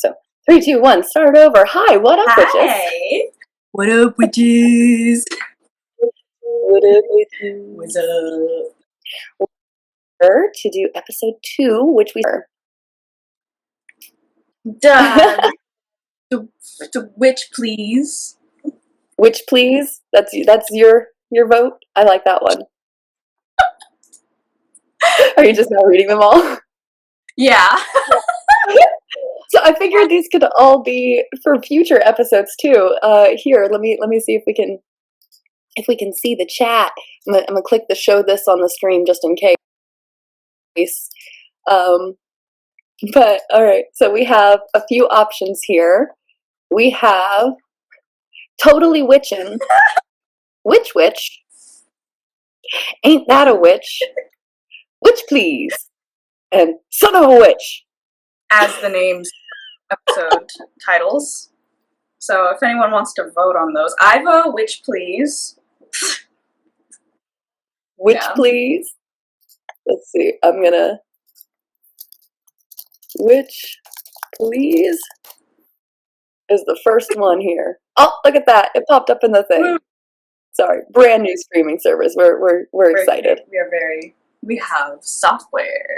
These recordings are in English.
So 3, 2, 1, start over. Hi, what up, witches? Hi. What up, witches? What up, witches? What's up? We're to do episode 2, which we are. Done. The witch, please. Which, please? That's your vote. I like that one. Are you just now reading them all? Yeah. So I figured these could all be for future episodes too. Here, let me see if we can see the chat. I'm gonna click the show this on the stream just in case. But all right, so we have a few options here. We have totally witchin', witch, ain't that a witch, witch please, and son of a witch. As the name's episode titles. So if anyone wants to vote on those, I vote witch, please. Witch, please. Let's see. I'm gonna witch, please is the first one here. Oh, look at that! It popped up in the thing. Sorry, brand new streaming service. We're excited. We have software.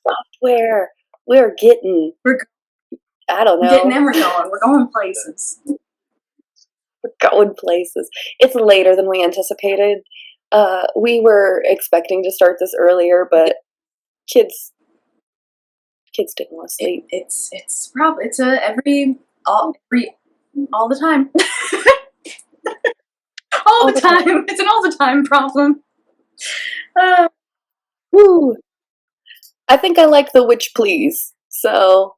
Software. We're getting. I don't know. Getting and we're going. We're going places. We're going places. It's later than we anticipated. We were expecting to start this earlier, but kids didn't want to sleep. It's all the time. all the time. It's an all the time problem. Woo. I think I like the witch please, so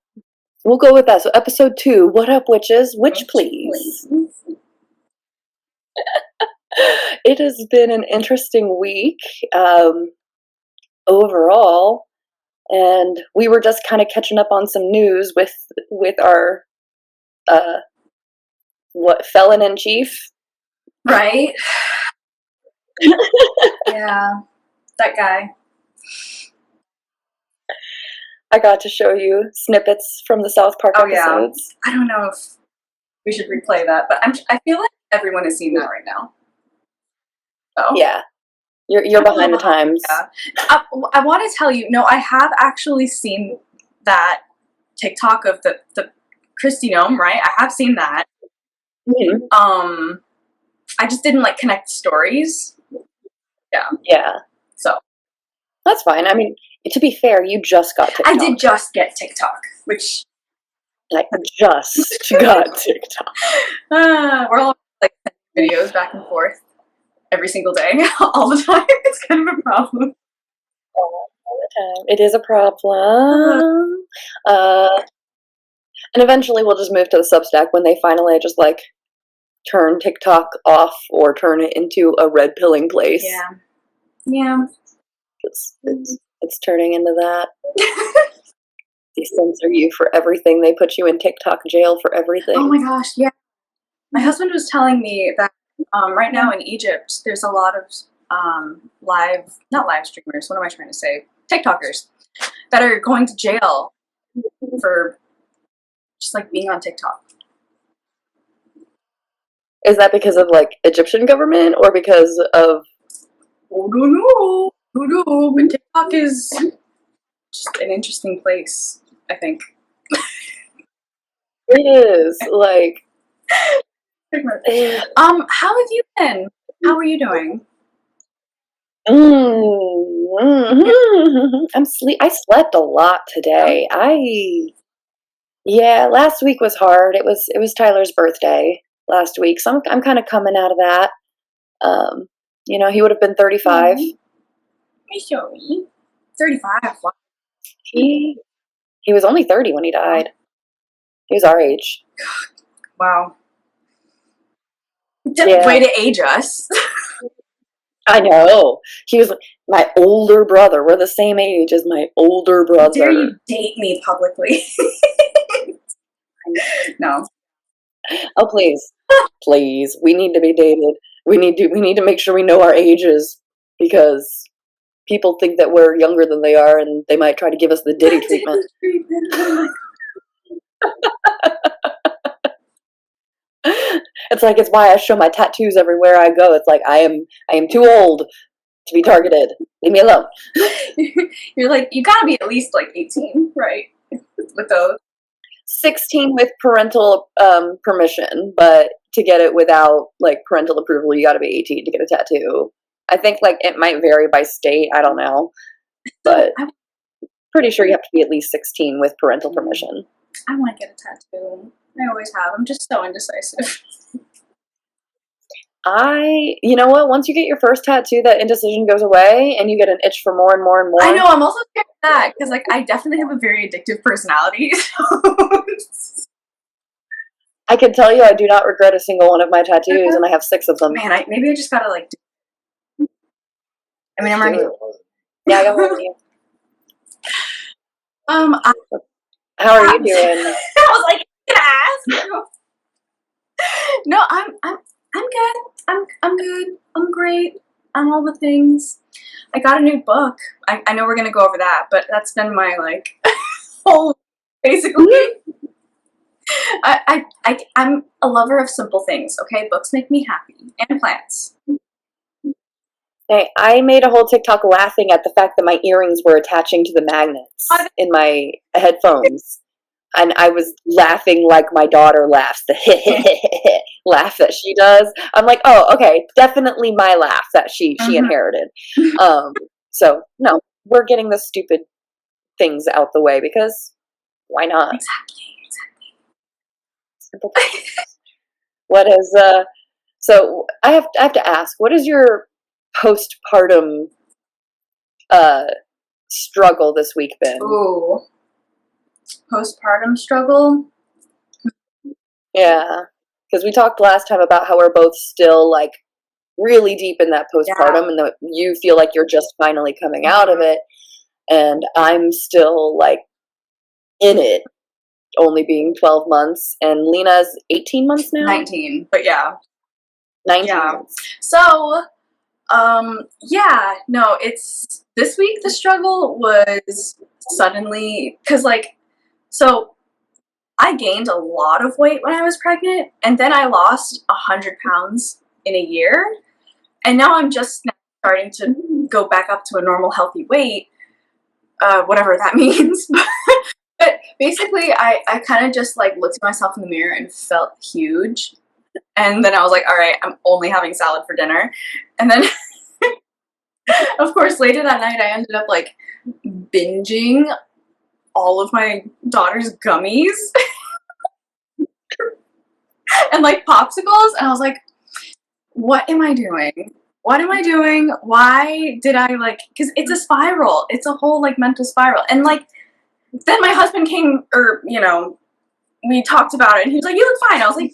we'll go with that. So episode 2, what up, witches? Witch please. It has been an interesting week overall, and we were just kind of catching up on some news with our felon in chief, right? Yeah, that guy. I got to show you snippets from the South Park episodes. Yeah. I don't know if we should replay that, but I feel like everyone has seen that right now. Oh. Yeah. You're behind the times. Yeah. I want to tell you, no, I have actually seen that TikTok of the Kristi Noem, right? I have seen that. Mm-hmm. I just didn't connect stories. Yeah. Yeah. So that's fine. I mean, to be fair, you just got TikTok. I did just get TikTok, which I just got TikTok. We're all videos back and forth every single day, all the time. It's kind of a problem. All the time. It is a problem. And eventually we'll just move to the Substack when they finally just turn TikTok off or turn it into a red pilling place. Yeah. Yeah. It's turning into that. They censor you for everything. They put you in TikTok jail for everything. Oh my gosh, yeah. My husband was telling me that right now in Egypt, there's a lot of not live streamers, what am I trying to say? TikTokers that are going to jail for just being on TikTok. Is that because of Egyptian government or because of? I don't know. But TikTok is just an interesting place, I think. It is how have you been? How are you doing? I slept a lot today. Last week was hard. It was Tyler's birthday last week, so I'm kind of coming out of that. He would have been 35. Mm-hmm. 35. Wow. He was only 30 when he died. He was our age. Wow. Way to age us. I know. He was my older brother. We're the same age as my older brother. Dare you date me publicly? No. Oh, please. Please. We need to be dated. We need to make sure we know our ages, because people think that we're younger than they are, and they might try to give us the Diddy treatment. Oh my It's like, it's why I show my tattoos everywhere I go. It's like, I am too old to be targeted. Leave me alone. You're like, you gotta be at least like 18, right? With those. 16 with parental permission, but to get it without like parental approval, you got to be 18 to get a tattoo. I think like it might vary by state. I don't know, but pretty sure you have to be at least 16 with parental permission. I want to get a tattoo. I always have. I'm just so indecisive. You know what? Once you get your first tattoo, that indecision goes away, and you get an itch for more and more and more. I know. I'm also scared of that because, like, I definitely have a very addictive personality. I can tell you, I do not regret a single one of my tattoos, and I have 6 of them. Man, maybe I just gotta like. I mean, I'm already. Yeah, I got one of you. How are you doing? I was like, can I ask? No, I'm good. I'm good. I'm great. I'm all the things. I got a new book. I know we're gonna go over that, but that's been my like whole basically. I'm a lover of simple things. Okay, books make me happy, and plants. Hey, I made a whole TikTok laughing at the fact that my earrings were attaching to the magnets in my headphones. And I was laughing like my daughter laughs, the laugh that she does. I'm like, oh, okay, definitely my laugh that she inherited. So, no, we're getting the stupid things out the way because why not? Exactly. Simple things. What is, so I have to ask, what is your postpartum struggle this week been? Ooh. Postpartum struggle? Yeah, because we talked last time about how we're both still like really deep in that postpartum, and that you feel like you're just finally coming out of it, and I'm still like in it, only being 12 months, and Lena's 18 months now? 19, but yeah. 19 months. So, no, it's, this week the struggle was suddenly, because like, so I gained a lot of weight when I was pregnant, and then I lost 100 pounds in a year, and now I'm just now starting to go back up to a normal healthy weight, whatever that means. But basically, I kind of just like looked at myself in the mirror and felt huge, and then I was like, all right, I'm only having salad for dinner, and then of course later that night I ended up like binging all of my daughter's gummies and like popsicles, and I was like, what am I doing? What am I doing? Why did I like, because it's a spiral. It's a whole like mental spiral. And like, then my husband came, or, you know, we talked about it, and he was like, you look fine. I was like,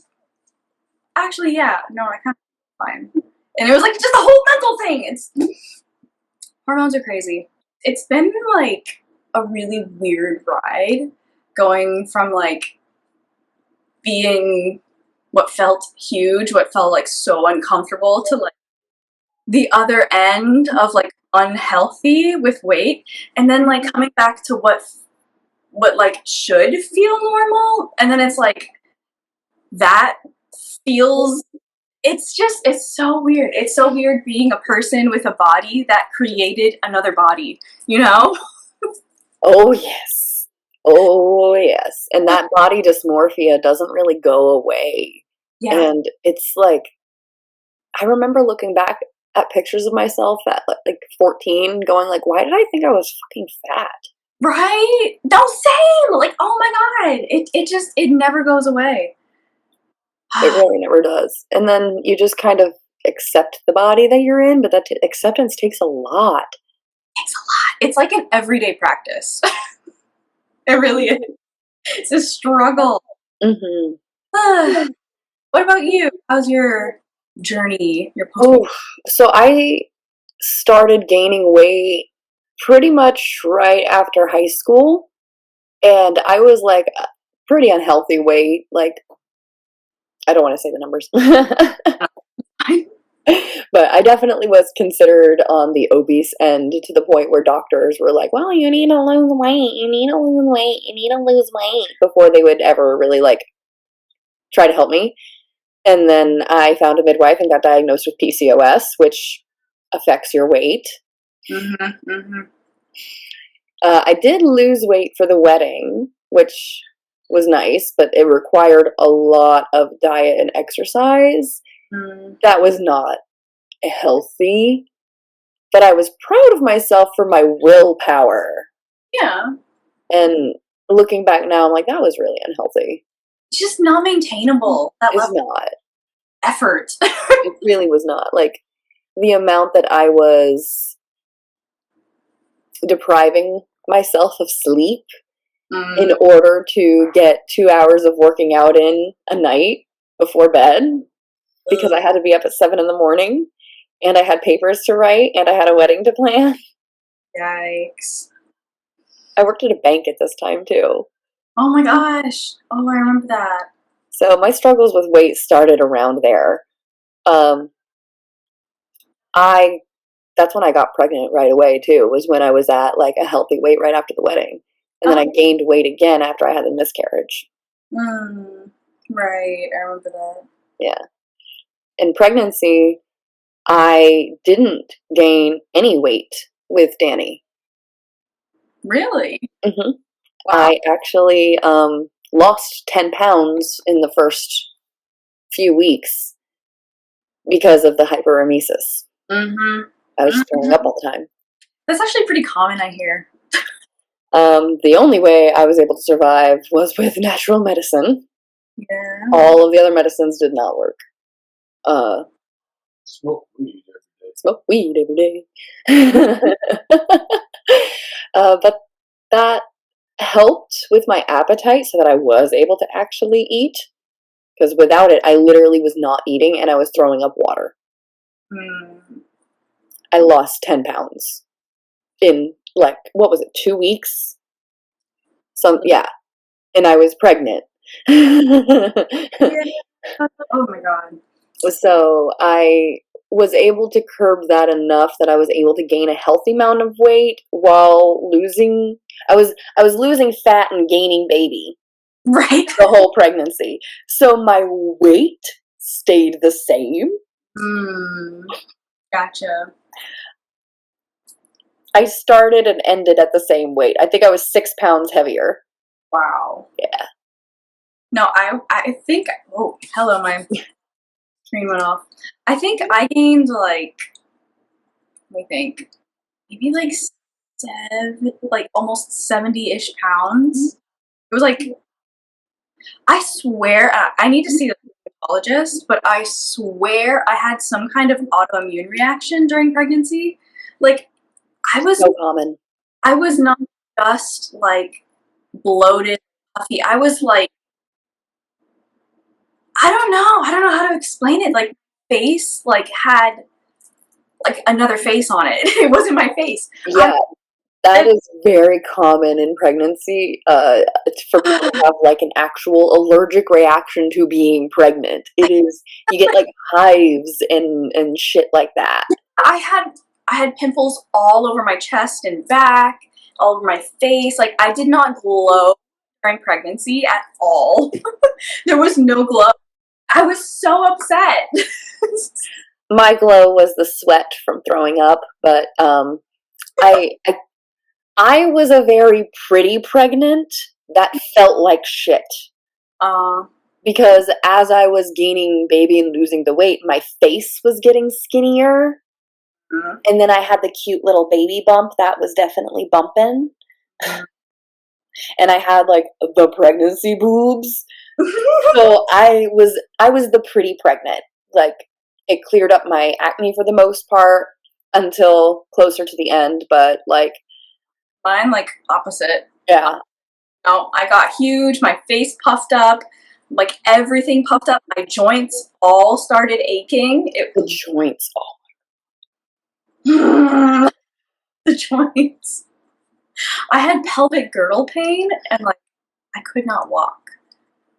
actually, yeah, no, I kind of fine. And it was like just a whole mental thing. It's, hormones are crazy. It's been like a really weird ride going from like being what felt huge, what felt like so uncomfortable, to like the other end of like unhealthy with weight, and then like coming back to what like should feel normal, and then it's like that feels, it's so weird. It's so weird being a person with a body that created another body, you know? Oh yes. Oh yes. And that body dysmorphia doesn't really go away. Yeah. And it's like, I remember looking back at pictures of myself at like 14 going like, why did I think I was fucking fat? Right? No, same. Like, oh my God. It never goes away. It really never does. And then you just kind of accept the body that you're in, but that acceptance takes a lot. It's a lot. It's like an everyday practice. It really is. It's a struggle. Mm-hmm. What about you? How's your journey? So I started gaining weight pretty much right after high school, and I was like pretty unhealthy weight. Like, I don't want to say the numbers. But I definitely was considered on the obese end, to the point where doctors were like, well, you need to lose weight, you need to lose weight, you need to lose weight, before they would ever really like try to help me. And then I found a midwife and got diagnosed with PCOS, which affects your weight. I did lose weight for the wedding, which was nice, but it required a lot of diet and exercise. That was not healthy, but I was proud of myself for my willpower. Yeah. And looking back now, I'm like, that was really unhealthy. It's just not maintainable. That It's level not. of effort. It really was not. Like, the amount that I was depriving myself of sleep in order to get 2 hours of working out in a night before bed, because I had to be up at 7 in the morning, and I had papers to write, and I had a wedding to plan. Yikes. I worked at a bank at this time, too. Oh my gosh. Oh, I remember that. So my struggles with weight started around there. That's when I got pregnant right away, too, was when I was at, like, a healthy weight right after the wedding. And then I gained weight again after I had the miscarriage. Right, I remember that. Yeah. In pregnancy, I didn't gain any weight with Danny. Really? Mm-hmm. Wow. I actually lost 10 pounds in the first few weeks because of the hyperemesis. I was just throwing up all the time. That's actually pretty common, I hear. The only way I was able to survive was with natural medicine. Yeah. All of the other medicines did not work. Smoke weed every day. Smoke weed every day. But that helped with my appetite so that I was able to actually eat. Because without it, I literally was not eating and I was throwing up water. I lost 10 pounds in, like, what was it, 2 weeks? Yeah. And I was pregnant. Yeah. Oh my god. So I was able to curb that enough that I was able to gain a healthy amount of weight while losing. I was losing fat and gaining baby. Right. The whole pregnancy. So my weight stayed the same. Gotcha. I started and ended at the same weight. I think I was 6 pounds heavier. Wow. Yeah. No, I think, oh, hello, my screen went off. I think I gained, like, let me think, maybe like almost 70-ish pounds. It was like, I swear, I need to see the psychologist, but I swear I had some kind of autoimmune reaction during pregnancy. Like, I was So common. I was not just like bloated, puffy. I was like, I don't know how to explain it. Like, face like had like another face on it. It wasn't my face. Yeah. That is very common in pregnancy, for people to have, like, an actual allergic reaction to being pregnant. It is, you get, like, hives and shit like that. I had pimples all over my chest and back, all over my face. Like, I did not glow during pregnancy at all. There was no glow. I was so upset. My glow was the sweat from throwing up, but I was a very pretty pregnant that felt like shit. Because as I was gaining baby and losing the weight, my face was getting skinnier. And then I had the cute little baby bump that was definitely bumping. And I had, like, the pregnancy boobs. So I was the pretty pregnant. Like, it cleared up my acne for the most part until closer to the end, but, like, Mine, like, opposite. yeah. No, I got huge, my face puffed up, like, everything puffed up, my joints all started aching. The joints. Oh. The joints. I had pelvic girdle pain, and, like, I could not walk.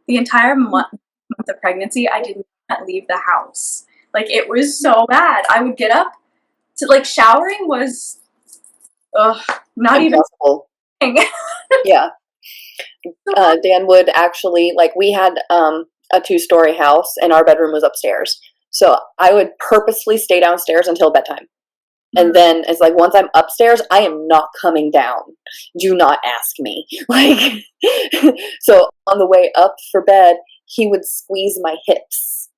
The entire month of pregnancy, I did not leave the house. Like, it was so bad. I would get up to, like, showering was, not Impossible. even. Yeah. Dan would actually, like, we had a 2-story house, and our bedroom was upstairs. So I would purposefully stay downstairs until bedtime. And then it's like, once I'm upstairs, I am not coming down. Do not ask me. Like, so on the way up for bed, he would squeeze my hips.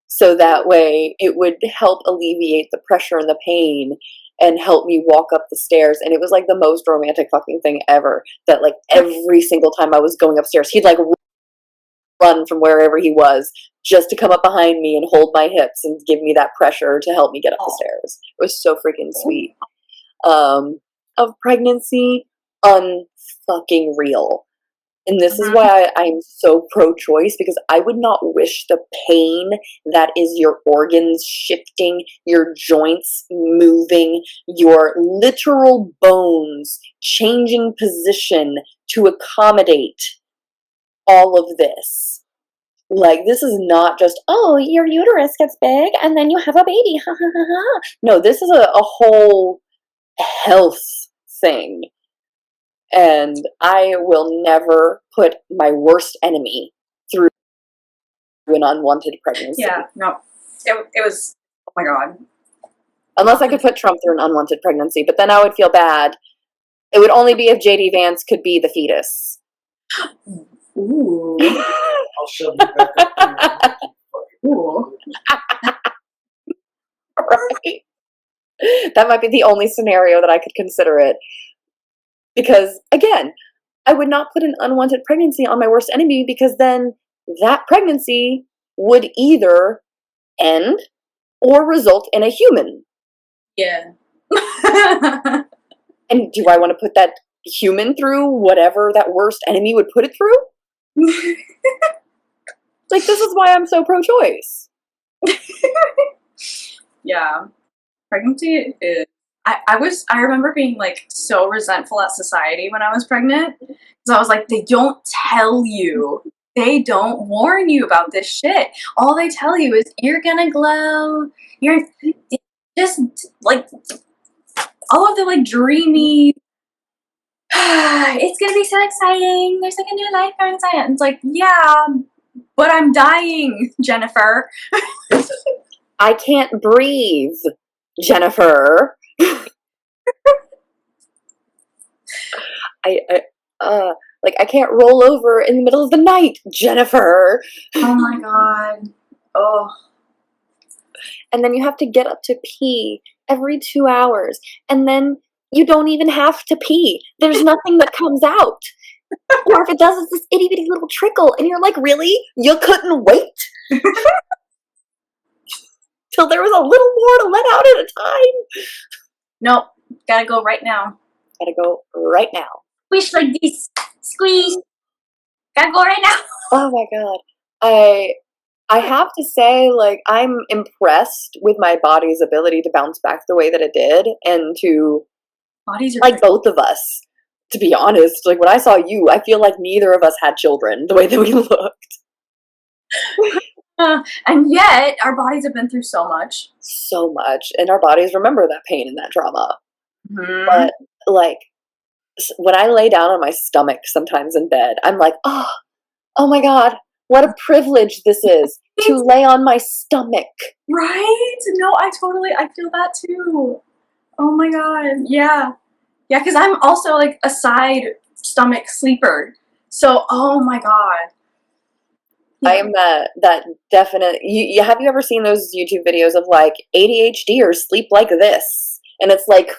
So that way it would help alleviate the pressure and the pain and help me walk up the stairs. And it was like the most romantic fucking thing ever. That like every single time I was going upstairs, he'd like run from wherever he was just to come up behind me and hold my hips and give me that pressure to help me get up the stairs. It was so freaking sweet. Of pregnancy, unfucking real. And this is why I'm so pro-choice, because I would not wish the pain that is your organs shifting, your joints moving, your literal bones changing position to accommodate all of this. Like, this is not just, oh, your uterus gets big and then you have a baby. No, this is a whole health thing. And I will never put my worst enemy through an unwanted pregnancy. Yeah, no. It was, oh my God. Unless I could put Trump through an unwanted pregnancy, but then I would feel bad. It would only be if JD Vance could be the fetus. Ooh. I'll shove you back up there. Ooh. Right? That might be the only scenario that I could consider it. Because, again, I would not put an unwanted pregnancy on my worst enemy, because then that pregnancy would either end or result in a human. Yeah. And do I want to put that human through whatever that worst enemy would put it through? Like, this is why I'm so pro-choice. Yeah. Pregnancy is, I remember being like so resentful at society when I was pregnant, because I was like, they don't tell you, they don't warn you about this shit. All they tell you is you're gonna glow, you're just like all of the like dreamy, it's gonna be so exciting, there's like a new life going inside. And it's like, yeah, but I'm dying, Jennifer. I can't breathe, Jennifer. I can't roll over in the middle of the night, Jennifer. Oh my God. Oh. And then you have to get up to pee every 2 hours. And then you don't even have to pee. There's nothing that comes out. Or if it does, it's this itty bitty little trickle. And you're like, really? You couldn't wait? Till there was a little more to let out at a time? Nope. Gotta go right now. Gotta go right now. Squish like this. Squeeze. Gotta go right now. Oh my God. I have to say, like, I'm impressed with my body's ability to bounce back the way that it did, and to, Bodies are like, both of us, to be honest. Like, when I saw you, I feel like neither of us had children the way that we looked. and yet our bodies have been through so much. So much. And our bodies remember that pain and that trauma. Mm-hmm. But, like, when I lay down on my stomach sometimes in bed, I'm like, oh my God, what a privilege this is to lay on my stomach. Right? No, I feel that too. Oh my God. Yeah. Yeah, because I'm also like a side stomach sleeper. So, oh my God. Yeah. I am that definite. You have you ever seen those YouTube videos of like ADHDers sleep like this? And it's like,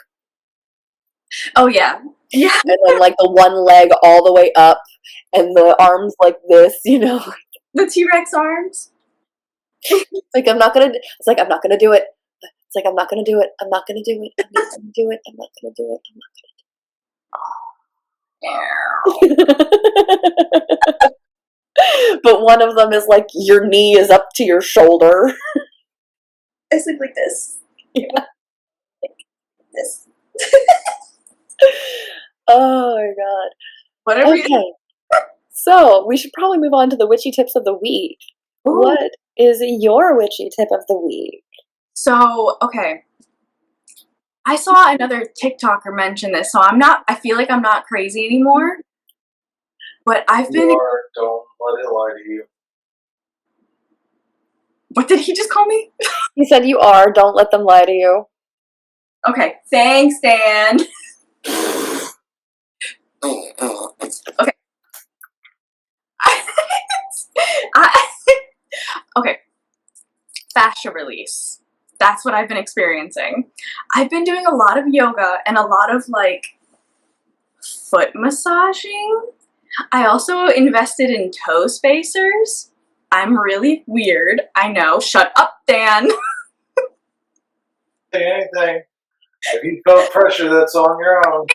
oh yeah. Yeah. and then like the one leg all the way up and the arms like this, you know. The T-Rex arms. It's like I'm not gonna do it. It's like I'm not gonna do it. I'm not gonna do it. I'm not gonna do it. I'm not gonna do it. I'm not gonna do it. But one of them is like your knee is up to your shoulder. I sleep like this. Yeah. Like this. Oh my God. Whatever. Okay. So we should probably move on to the witchy tips of the week. Ooh. What is your witchy tip of the week? So, okay. I saw another TikToker mention this, so I feel like I'm not crazy anymore. But I've been... Don't let it lie to you. What did he just call me? He said you are. Don't let them lie to you. Okay, thanks, Dan. Okay. Okay. Fascia release. That's what I've been experiencing. I've been doing a lot of yoga and a lot of like foot massaging. I also invested in toe spacers. I'm really weird. I know. Shut up, Dan. Say anything. If you felt pressure, that's on your own.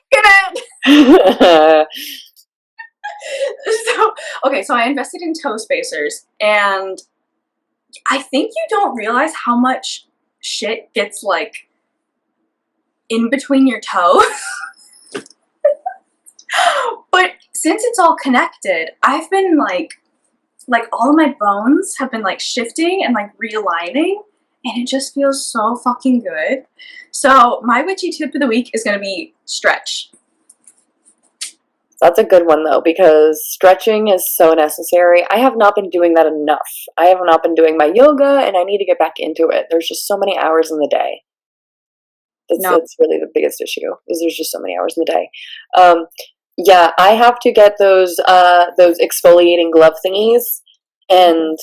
So I invested in toe spacers, and I think you don't realize how much shit gets like in between your toes. But since it's all connected, I've been like all of my bones have been like shifting and like realigning, and it just feels so fucking good. So my witchy tip of the week is gonna be stretch. That's a good one, though, because stretching is so necessary. I have not been doing that enough. I have not been doing my yoga, and I need to get back into it. There's just so many hours in the day. That's really the biggest issue, is there's just so many hours in the day. Yeah, I have to get those exfoliating glove thingies and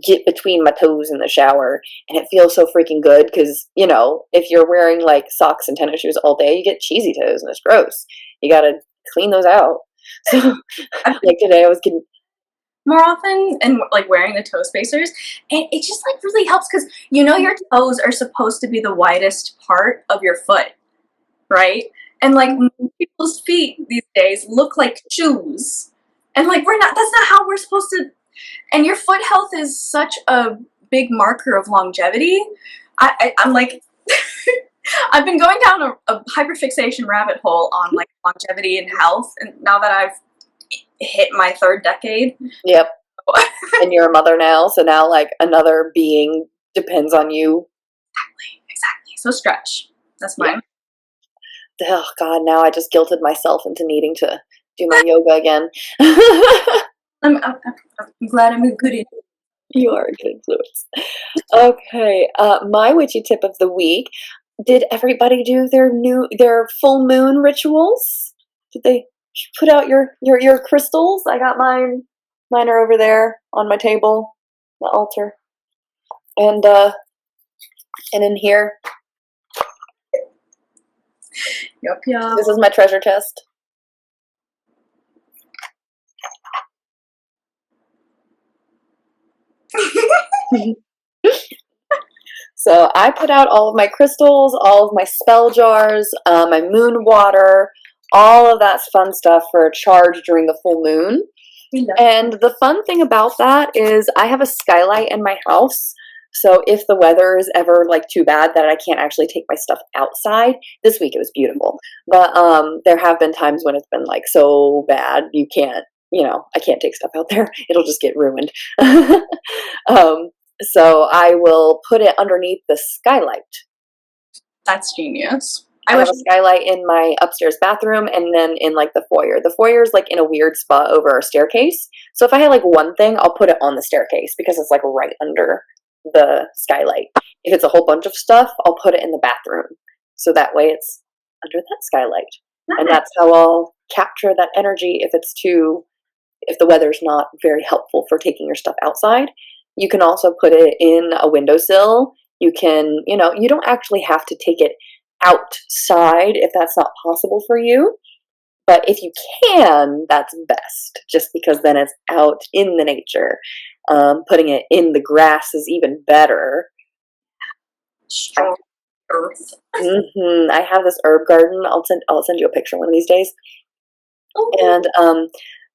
get between my toes in the shower, and it feels so freaking good because, you know, if you're wearing like socks and tennis shoes all day, you get cheesy toes and it's gross. You gotta clean those out. So like today I was getting more often and like wearing the toe spacers, and it just like really helps because you know your toes are supposed to be the widest part of your foot, right? And like people's feet these days look like shoes, and like that's not how we're supposed to. And your foot health is such a big marker of longevity. I'm like, I've been going down a hyperfixation rabbit hole on like longevity and health, and now that I've hit my 3rd decade. Yep. And you're a mother now, so now like another being depends on you. Exactly. So stretch. That's mine. Yeah. Oh God, now I just guilted myself into needing to do my yoga again. I'm glad I'm a good influence. You are a good influence. Okay, my witchy tip of the week. Did everybody do their full moon rituals? Did they put out your crystals? I got mine. Mine are over there on my table, the altar, and in here. Yup. This is my treasure chest. So I put out all of my crystals, all of my spell jars, my moon water, all of that fun stuff for a charge during the full moon. And the fun thing about that is I have a skylight in my house. So if the weather is ever like too bad that I can't actually take my stuff outside, this week it was beautiful. But there have been times when it's been like so bad you can't, you know, I can't take stuff out there. It'll just get ruined. So I will put it underneath the skylight. That's genius. I have a skylight in my upstairs bathroom and then in like the foyer. The foyer is like in a weird spot over our staircase. So if I had like one thing, I'll put it on the staircase because it's like right under the skylight. If it's a whole bunch of stuff, I'll put it in the bathroom. So that way it's under that skylight. Nice. And that's how I'll capture that energy if the weather's not very helpful for taking your stuff outside. You can also put it in a windowsill. You can, you know, you don't actually have to take it outside if that's not possible for you. But if you can, that's best, just because then it's out in the nature. Putting it in the grass is even better. Strong earth. I have this herb garden. I'll send you a picture one of these days. Oh. And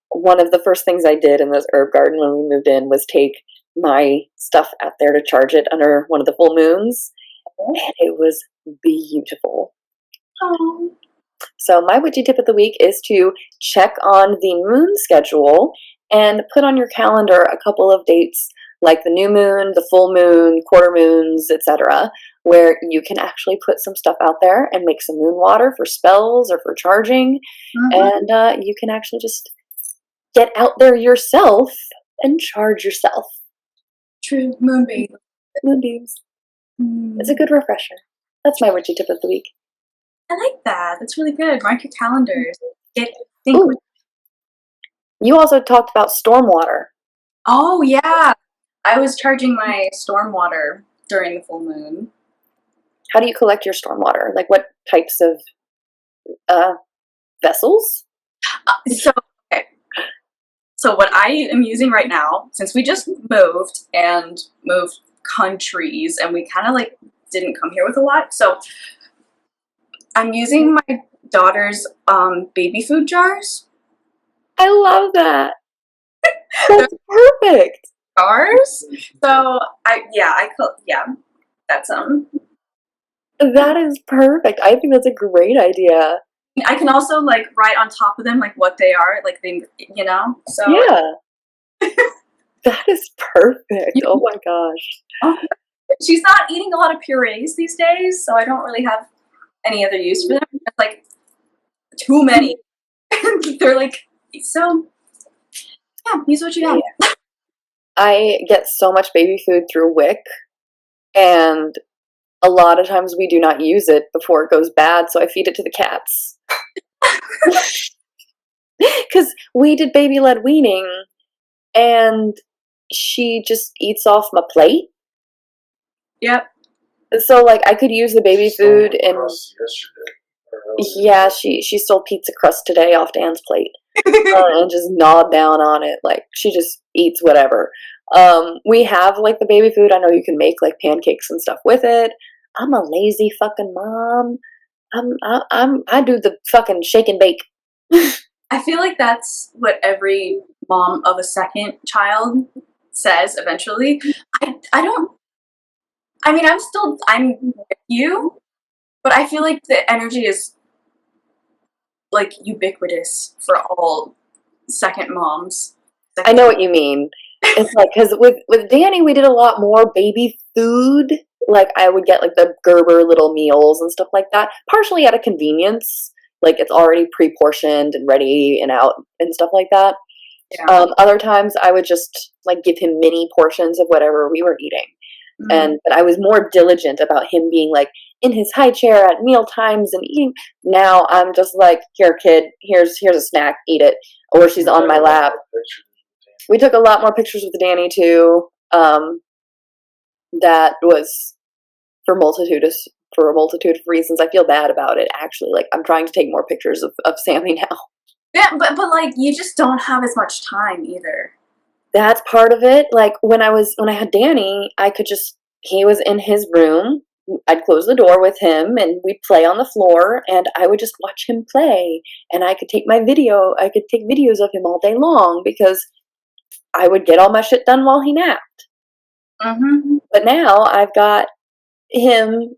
one of the first things I did in this herb garden when we moved in was take my stuff out there to charge it under one of the full moons, and it was beautiful. Oh. So my witchy tip of the week is to check on the moon schedule and put on your calendar a couple of dates like the new moon, the full moon, quarter moons, etc., where you can actually put some stuff out there and make some moon water for spells or for charging, and you can actually just get out there yourself and charge yourself. True. Moonbeam. Moonbeams. Mm. It's a good refresher. That's my Richie tip of the week. I like that. That's really good. Mark your calendars. Think Ooh. You also talked about stormwater. Oh, yeah. I was charging my stormwater during the full moon. How do you collect your stormwater? Like what types of vessels? Okay. So what I am using right now, since we just moved and moved countries and we kind of like didn't come here with a lot, so I'm using my daughter's baby food jars. I love that. That's perfect. Jars. So that's That is perfect. I think that's a great idea. I can also like write on top of them like what they are, like they, So Yeah. That is perfect. Oh my gosh. she's not eating a lot of purees these days, so I don't really have any other use for them. It's like too many. They're like, so yeah, use what you have. I get so much baby food through WIC, and a lot of times we do not use it before it goes bad, so I feed it to the cats. Because we did baby-led weaning, and she just eats off my plate. Yep. So, like, I could use the baby food, and Yesterday. yeah, she stole pizza crust today off Dan's plate. And just gnawed down on it. Like, she just eats whatever. We have, like, the baby food. I know you can make, like, pancakes and stuff with it. I'm a lazy fucking mom. I do the fucking shake and bake. I feel like that's what every mom of a second child says eventually. I'm with you, but I feel like the energy is like ubiquitous for all second moms. I know what you mean. It's like, because with Danny, we did a lot more baby food. Like, I would get, like, the Gerber little meals and stuff like that, partially out of convenience. Like, it's already pre-portioned and ready and out and stuff like that. Yeah. Other times, I would just, like, give him mini portions of whatever we were eating. But I was more diligent about him being, like, in his high chair at meal times and eating. Now I'm just like, here, kid, here's a snack, eat it. Or she's on my lap. We took a lot more pictures with Danny too. That was for a multitude of reasons. I feel bad about it, actually. Like, I'm trying to take more pictures of Sammy now. Yeah, but like you just don't have as much time either. That's part of it. Like, when I had Danny, he was in his room. I'd close the door with him and we'd play on the floor and I would just watch him play. And I could take videos of him all day long because I would get all my shit done while he napped. Mm-hmm. But now I've got him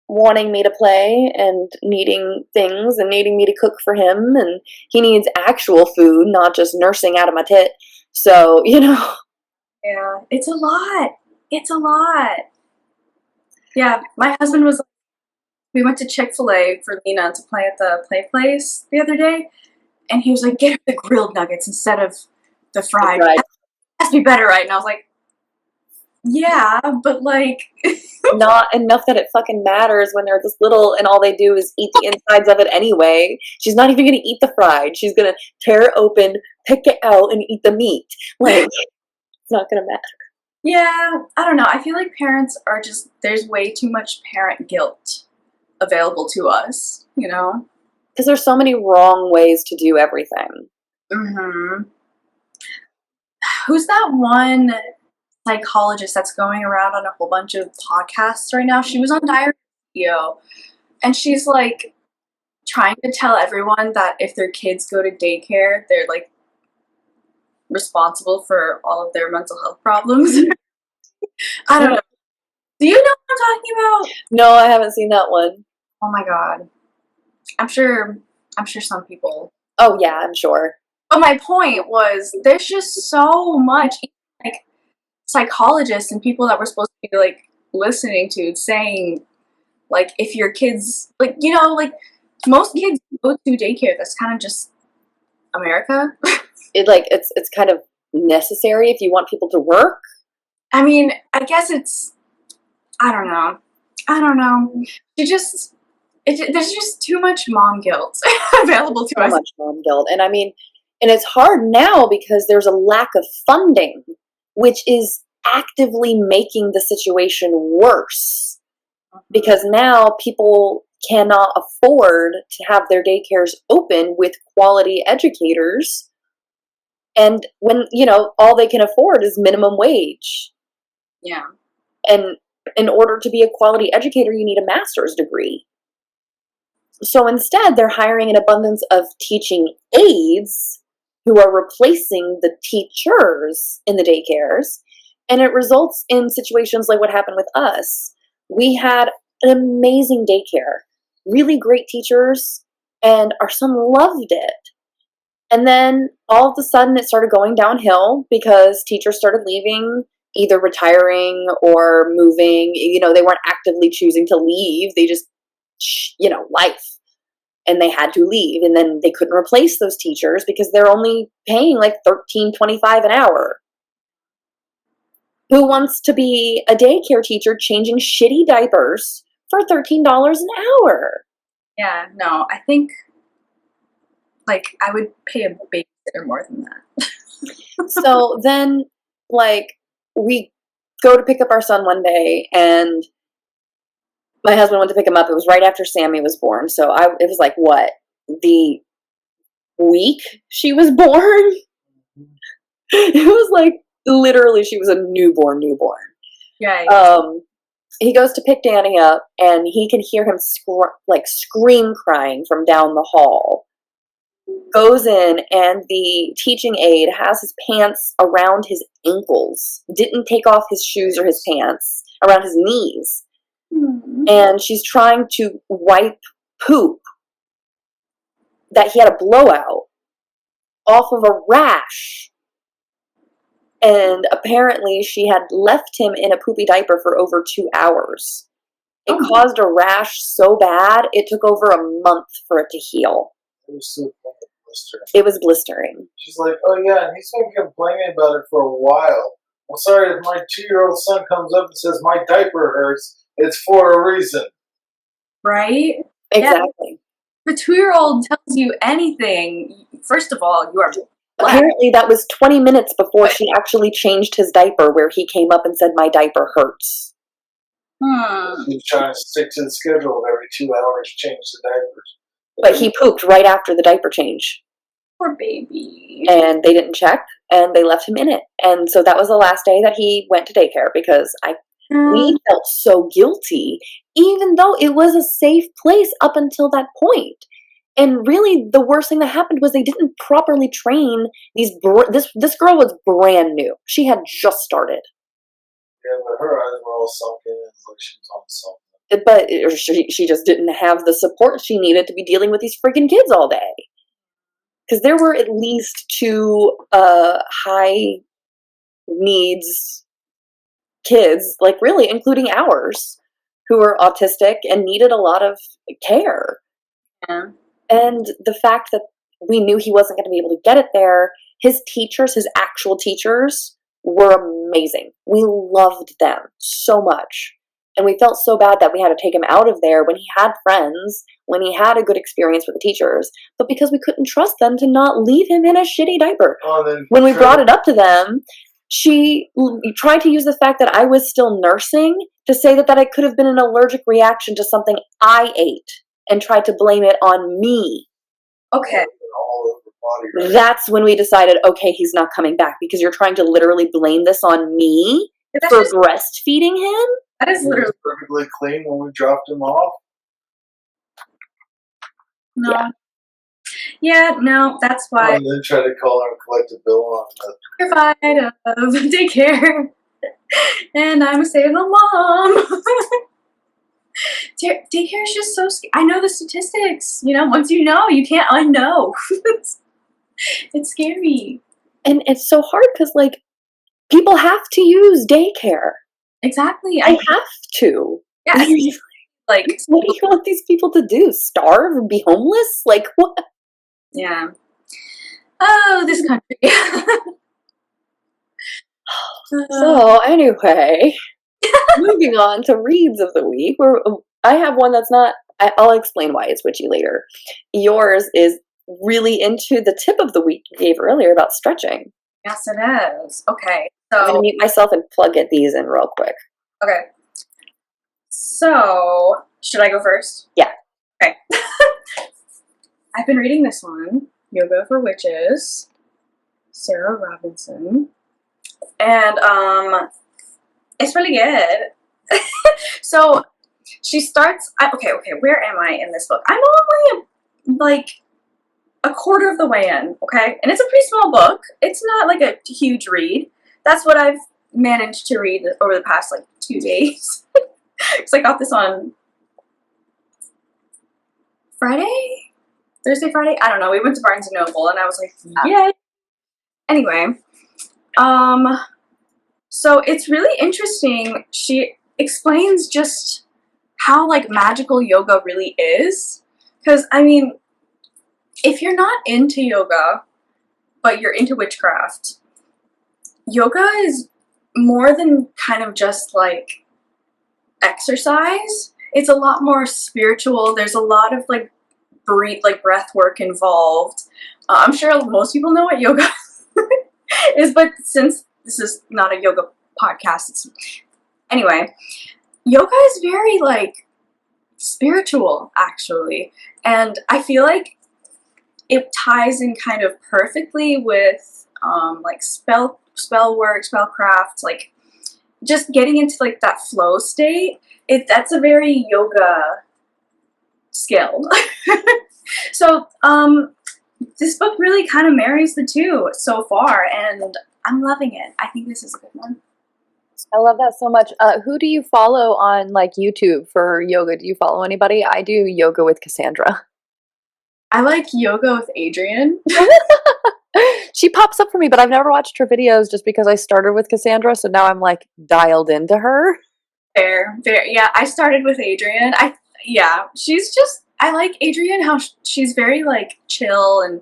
wanting me to play and needing things and needing me to cook for him, and he needs actual food, not just nursing out of my tit. So, Yeah, it's a lot. It's a lot. Yeah, my husband we went to Chick-fil-A for Lena to play at the play place the other day, and he was like, get her the grilled nuggets instead of the fried. Right. It has to be better, right? And I was like, yeah, but like... Not enough that it fucking matters when they're this little and all they do is eat the insides of it anyway. She's not even going to eat the fried. She's going to tear it open, pick it out, and eat the meat. Like, it's not going to matter. Yeah, I don't know. I feel like parents are there's way too much parent guilt available to us, Because there's so many wrong ways to do everything. Mm-hmm. Who's that one psychologist that's going around on a whole bunch of podcasts right now? She was on Diary Radio, and she's like trying to tell everyone that if their kids go to daycare, they're like responsible for all of their mental health problems. I don't know. Do you know what I'm talking about? No, I haven't seen that one. Oh my god. I'm sure some people. Oh yeah, I'm sure. But my point was, there's just so much, like, psychologists and people that we're supposed to be, like, listening to saying, like, if your kids, like, most kids go to daycare. That's kind of just America. It's kind of necessary if you want people to work. I mean, I guess it's, I don't know. There's just too much mom guilt available to So us. much mom guilt. And I mean, and it's hard now because there's a lack of funding, which is actively making the situation worse. Because now people cannot afford to have their daycares open with quality educators. And when, all they can afford is minimum wage. Yeah. And in order to be a quality educator, you need a master's degree. So instead, they're hiring an abundance of teaching aides who are replacing the teachers in the daycares. And it results in situations like what happened with us. We had an amazing daycare, really great teachers, and our son loved it. And then all of a sudden, it started going downhill because teachers started leaving, either retiring or moving. They weren't actively choosing to leave. They just, life. And they had to leave. And then they couldn't replace those teachers because they're only paying like $13.25 an hour. Who wants to be a daycare teacher changing shitty diapers for $13 an hour? Yeah, no, I think, like, I would pay a babysitter more than that. So then, we go to pick up our son one day, and my husband went to pick him up. It was right after Sammy was born. So it was like, what, the week she was born? It was like, literally, she was a newborn. Yeah. He goes to pick Danny up, and he can hear him scream crying from down the hall. Goes in, and the teaching aide has his pants around his ankles. Didn't take off his shoes or his pants around his knees. And she's trying to wipe poop that he had a blowout off of a rash. And apparently she had left him in a poopy diaper for over 2 hours. It caused a rash so bad, it took over a month for it to heal. It was so blistering. It was blistering. She's like, oh yeah, and he's been complaining about it for a while. I'm sorry, if my 2-year-old son comes up and says my diaper hurts, it's for a reason. Right? Exactly. Yeah. The 2-year-old tells you anything, first of all, you are black. Apparently that was 20 minutes before she actually changed his diaper, where he came up and said, my diaper hurts. He's trying to stick to the schedule of every 2 hours change the diapers. But he pooped right after the diaper change. Poor baby. And they didn't check, and they left him in it. And so that was the last day that he went to daycare, because we felt so guilty, even though it was a safe place up until that point. And really, the worst thing that happened was they didn't properly train these. This girl was brand new. She had just started. Yeah, but her eyes were all sunken, and like she was on something. But she just didn't have the support she needed to be dealing with these freaking kids all day. Because there were at least 2 high needs kids, like really, including ours, who were autistic and needed a lot of care. Yeah. And the fact that we knew he wasn't going to be able to get it there, his teachers, his actual teachers, were amazing. We loved them so much. And we felt so bad that we had to take him out of there when he had friends, when he had a good experience with the teachers, but because we couldn't trust them to not leave him in a shitty diaper. When we brought it up to them, she tried to use the fact that I was still nursing to say that it could have been an allergic reaction to something I ate, and tried to blame it on me. Okay. All over body, right? That's when we decided, okay, he's not coming back, because you're trying to literally blame this on me for breastfeeding him? That is literally perfectly clean when we dropped him off. no. Yeah, no, that's why. And then try to call her and collect a bill on that. Terrified of daycare, and I'm a stay-at-home mom. Daycare is just so scary. I know the statistics. Once you know, you can't unknow. It's scary. And it's so hard because, people have to use daycare. Exactly. I have to. Yeah. What do you want these people to do? Starve and be homeless? What? Yeah. Oh, this country. So anyway, moving on to reads of the week. Where I have one that's not. I'll explain why it's witchy later. Yours is really into the tip of the week you gave earlier about stretching. Yes, it is. Okay, I'm gonna so mute myself and plug these in real quick. okay, so should I go first? Yeah. Okay. I've been reading this one, Yoga for Witches, Sarah Robinson, and it's really good. So she starts. Okay, where am I in this book? I'm only like a quarter of the way in, okay? And it's a pretty small book. It's not like a huge read. That's what I've managed to read over the past like 2 days. Because I got this on Friday? Thursday, Friday? I don't know. We went to Barnes & Noble and I was like, yay! Anyway, so it's really interesting. She explains just how like magical yoga really is. Because, I mean, if you're not into yoga, but you're into witchcraft, yoga is more than kind of just like exercise. It's a lot more spiritual. There's a lot of like breath work involved. I'm sure most people know what yoga is, but since this is not a yoga podcast, anyway, yoga is very like spiritual actually, and I feel like it ties in kind of perfectly with like spell work, spellcraft, like just getting into like that flow state. That's a very yoga skill. So this book really kind of marries the two so far, and I'm loving it. I think this is a good one. I love that so much. Who do you follow on like YouTube for yoga? Do you follow anybody? I do yoga with Cassandra. I like yoga with Adriene. She pops up for me, but I've never watched her videos just because I started with Cassandra, so now I'm like dialed into her. Fair. Yeah, I started with Adriene. She's just, I like Adriene, how she's very like chill and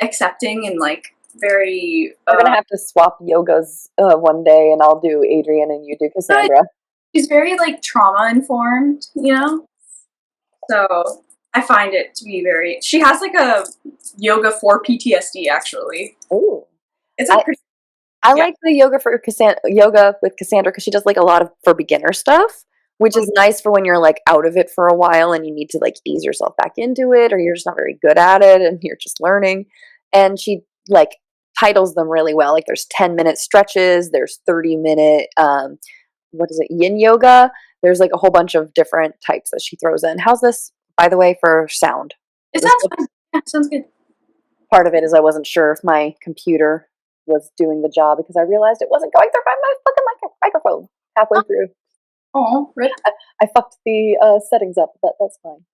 accepting and like very. We're gonna have to swap yogas one day, and I'll do Adriene and you do Cassandra. She's very like trauma informed, you know? So I find it to be very, she has like a yoga for PTSD actually. Ooh. It's a pretty, I like the yoga with Cassandra because she does like a lot of for beginner stuff, which is nice for when you're like out of it for a while and you need to like ease yourself back into it, or you're just not very good at it and you're just learning. And she like titles them really well. Like there's 10-minute stretches, there's 30-minute yin yoga. There's like a whole bunch of different types that she throws in. How's this, by the way, for sound? it sounds fun. Yeah, sounds good. Part of it is I wasn't sure if my computer was doing the job because I realized it wasn't going through my fucking microphone halfway through. Oh, rip. I fucked the settings up, but that's fine.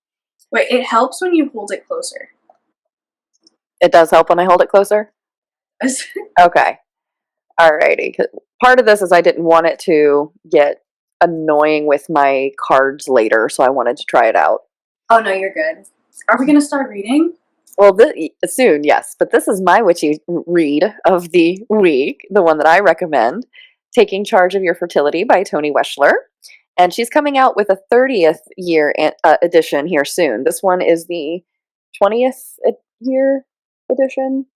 Wait, it helps when you hold it closer. It does help when I hold it closer? Okay. Alrighty. Part of this is I didn't want it to get annoying with my cards later, so I wanted to try it out. Oh, no, you're good. Are we going to start reading? Well, soon, yes. But this is my witchy read of the week, the one that I recommend, Taking Charge of Your Fertility by Toni Weschler. And she's coming out with a 30th year edition here soon. This one is the 20th year edition.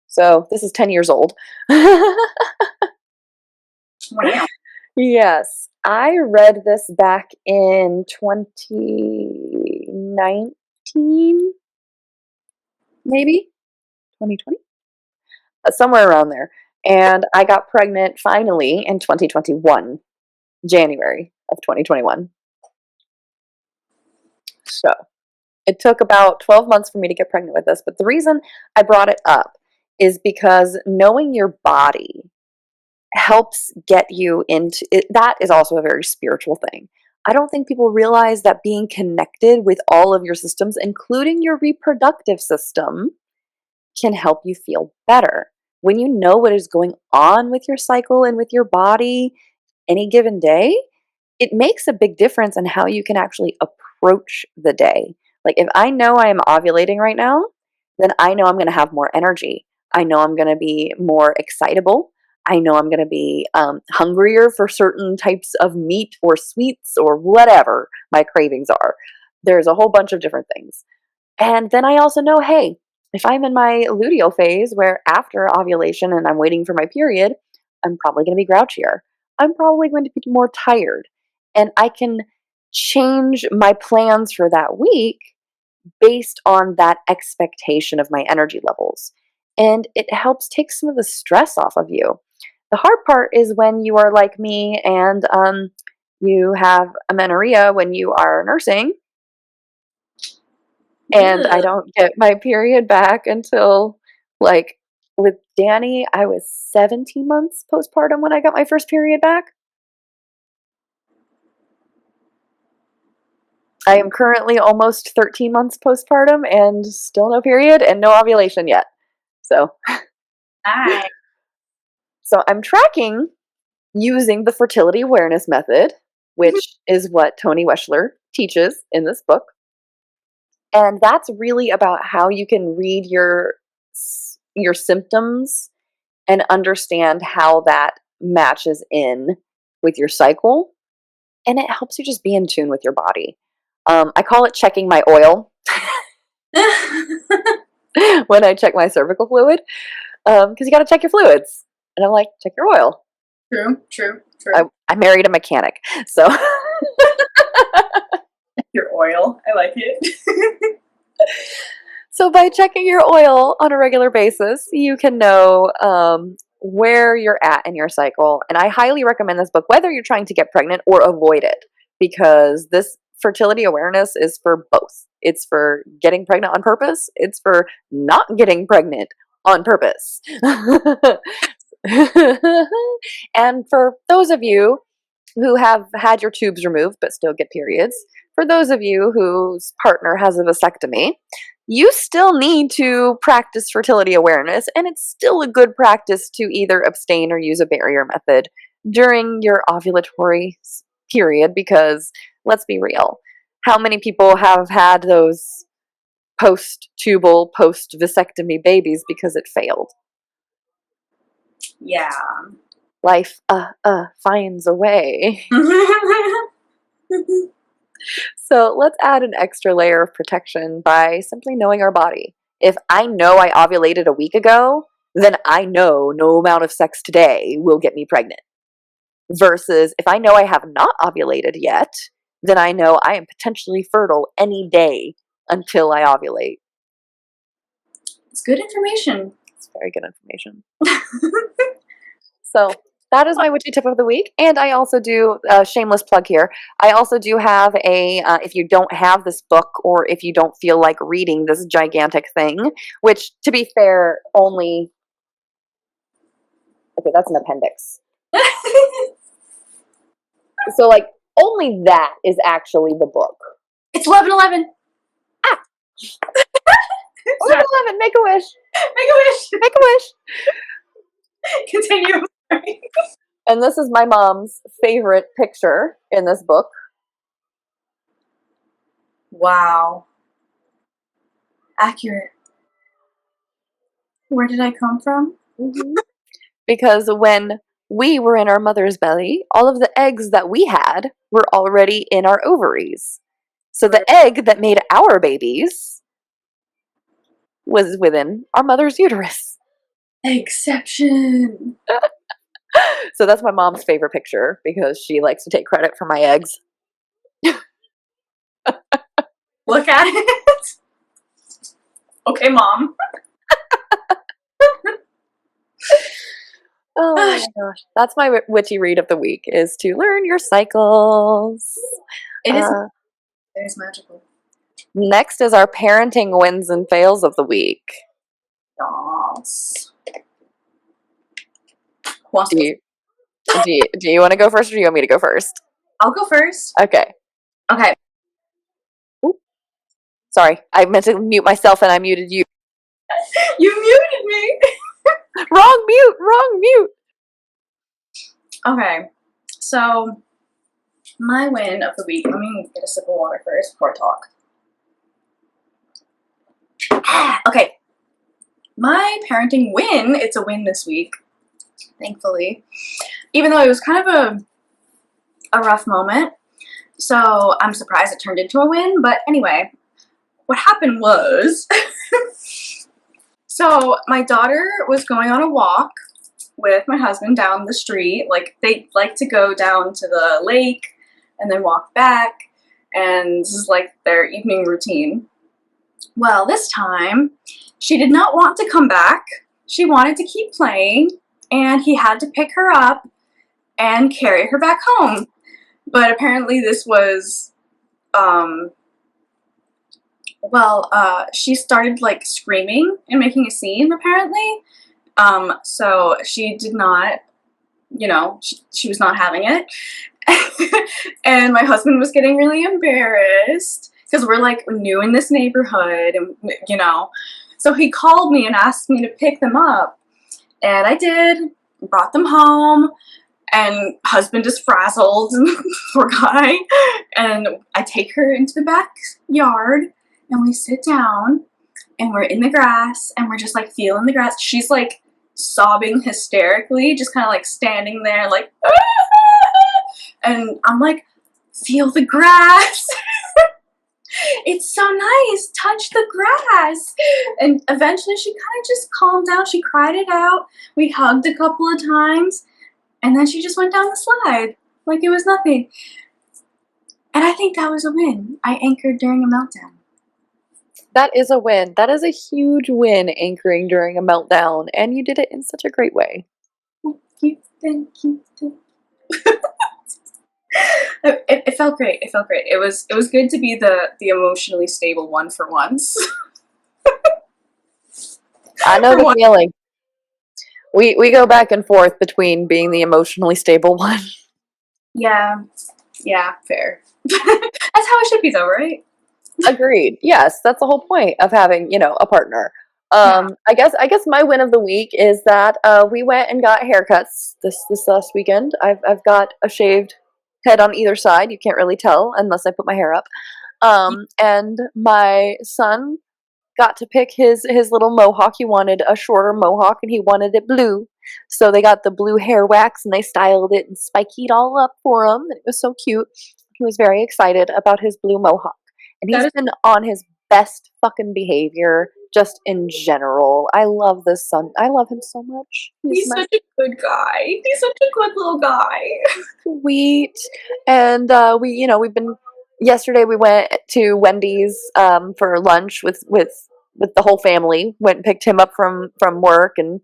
So this is 10 years old. Wow. Yes. I read this back in 2019, maybe 2020, somewhere around there. And I got pregnant finally in 2021, January of 2021. So it took about 12 months for me to get pregnant with this. But the reason I brought it up is because knowing your body helps get you into it. That is also a very spiritual thing. I don't think people realize that being connected with all of your systems, including your reproductive system, can help you feel better. When you know what is going on with your cycle and with your body any given day, it makes a big difference in how you can actually approach the day. Like if I know I am ovulating right now, then I know I'm going to have more energy. I know I'm going to be more excitable. I know I'm going to be hungrier for certain types of meat or sweets or whatever my cravings are. There's a whole bunch of different things. And then I also know, hey, if I'm in my luteal phase where after ovulation and I'm waiting for my period, I'm probably going to be grouchier. I'm probably going to be more tired. And I can change my plans for that week based on that expectation of my energy levels. And it helps take some of the stress off of you. The hard part is when you are like me and you have amenorrhea when you are nursing, and I Ugh. don't get my period back until, like, with Danny, I was 17 months postpartum when I got my first period back. I am currently almost 13 months postpartum and still no period and no ovulation yet. So, Nice. so I'm tracking using the fertility awareness method, which is what Tony Weschler teaches in this book. And that's really about how you can read your symptoms and understand how that matches in with your cycle. And it helps you just be in tune with your body. I call it checking my oil when I check my cervical fluid, because you got to check your fluids. And I'm like, check your oil. True. I married a mechanic, so Your oil. I like it. so by checking your oil on a regular basis, you can know where you're at in your cycle. And I highly recommend this book, whether you're trying to get pregnant or avoid it, because this fertility awareness is for both. It's for getting pregnant on purpose. It's for not getting pregnant on purpose. And for those of you who have had your tubes removed but still get periods, for those of you whose partner has a vasectomy, you still need to practice fertility awareness, and it's still a good practice to either abstain or use a barrier method during your ovulatory period, because let's be real, how many people have had those post-tubal, post-vasectomy babies because it failed? Yeah. Life finds a way. So let's add an extra layer of protection by simply knowing our body. If I know I ovulated a week ago, then I know no amount of sex today will get me pregnant. Versus if I know I have not ovulated yet, then I know I am potentially fertile any day until I ovulate. It's good information. It's very good information. So that is my witchy tip of the week. And I also do, shameless plug here, I also do have a, if you don't have this book or if you don't feel like reading this gigantic thing, which to be fair, only, okay, that's an appendix. So like only that is actually the book. It's 11/11. 11, make a wish. Make a wish. Make a wish. Continue. And this is my mom's favorite picture in this book. Wow. Accurate. Where did I come from? Mm-hmm. Because when we were in our mother's belly, all of the eggs that we had were already in our ovaries. So the egg that made our babies was within our mother's uterus. Exception. So that's my mom's favorite picture because she likes to take credit for my eggs. Look at it. Okay, Mom. Oh my gosh. That's my witchy read of the week, is to learn your cycles. It is magical. Next is our parenting wins and fails of the week. Yes. Who wants to Do you want to go first or do you want me to go first? I'll go first. Okay. Okay. Sorry, I meant to mute myself and I muted you. You muted me. Wrong mute. Okay. So, my win of the week. Let me get a sip of water first before I talk. Okay. My parenting win, it's a win this week, thankfully. Even though it was kind of a rough moment. So I'm surprised it turned into a win. But anyway, what happened was, so my daughter was going on a walk with my husband down the street. Like, they like to go down to the lake and then walk back. And this is like their evening routine. Well, this time, she did not want to come back. She wanted to keep playing, and he had to pick her up and carry her back home. But apparently this was, she started like screaming and making a scene, apparently. So she did not, she was not having it. And my husband was getting really embarrassed because we're like new in this neighborhood, and so he called me and asked me to pick them up, and I did, brought them home, and husband is frazzled, poor guy, and I take her into the backyard, and we sit down, and we're in the grass, and we're just like feeling the grass. She's like sobbing hysterically, just kind of like standing there like, and I'm like, feel the grass. It's so nice, touch the grass. And eventually she kind of just calmed down. She cried it out. We hugged a couple of times, and then she just went down the slide like it was nothing. And I think that was a win. I anchored during a meltdown. That is a win. That is a huge win, anchoring during a meltdown, and you did it in such a great way. Thank you. It felt great. It felt great. It was good to be the emotionally stable one for once. I know For the once. feeling. We go back and forth between being the emotionally stable one. Yeah, fair. That's how it should be, though, right? Agreed. Yes, that's the whole point of having, a partner. Yeah. I guess my win of the week is that we went and got haircuts this last weekend. I've got a shaved head on either side. You can't really tell unless I put my hair up. And my son got to pick his little mohawk. He wanted a shorter mohawk, and he wanted it blue. So they got the blue hair wax, and they styled it and spikied all up for him. And it was so cute. He was very excited about his blue mohawk. And he's been on his best fucking behavior just in general. I love this son. I love him so much. He's such a good guy. He's such a good little guy. Sweet. And we've been, yesterday we went to Wendy's for lunch with the whole family. Went and picked him up from work, and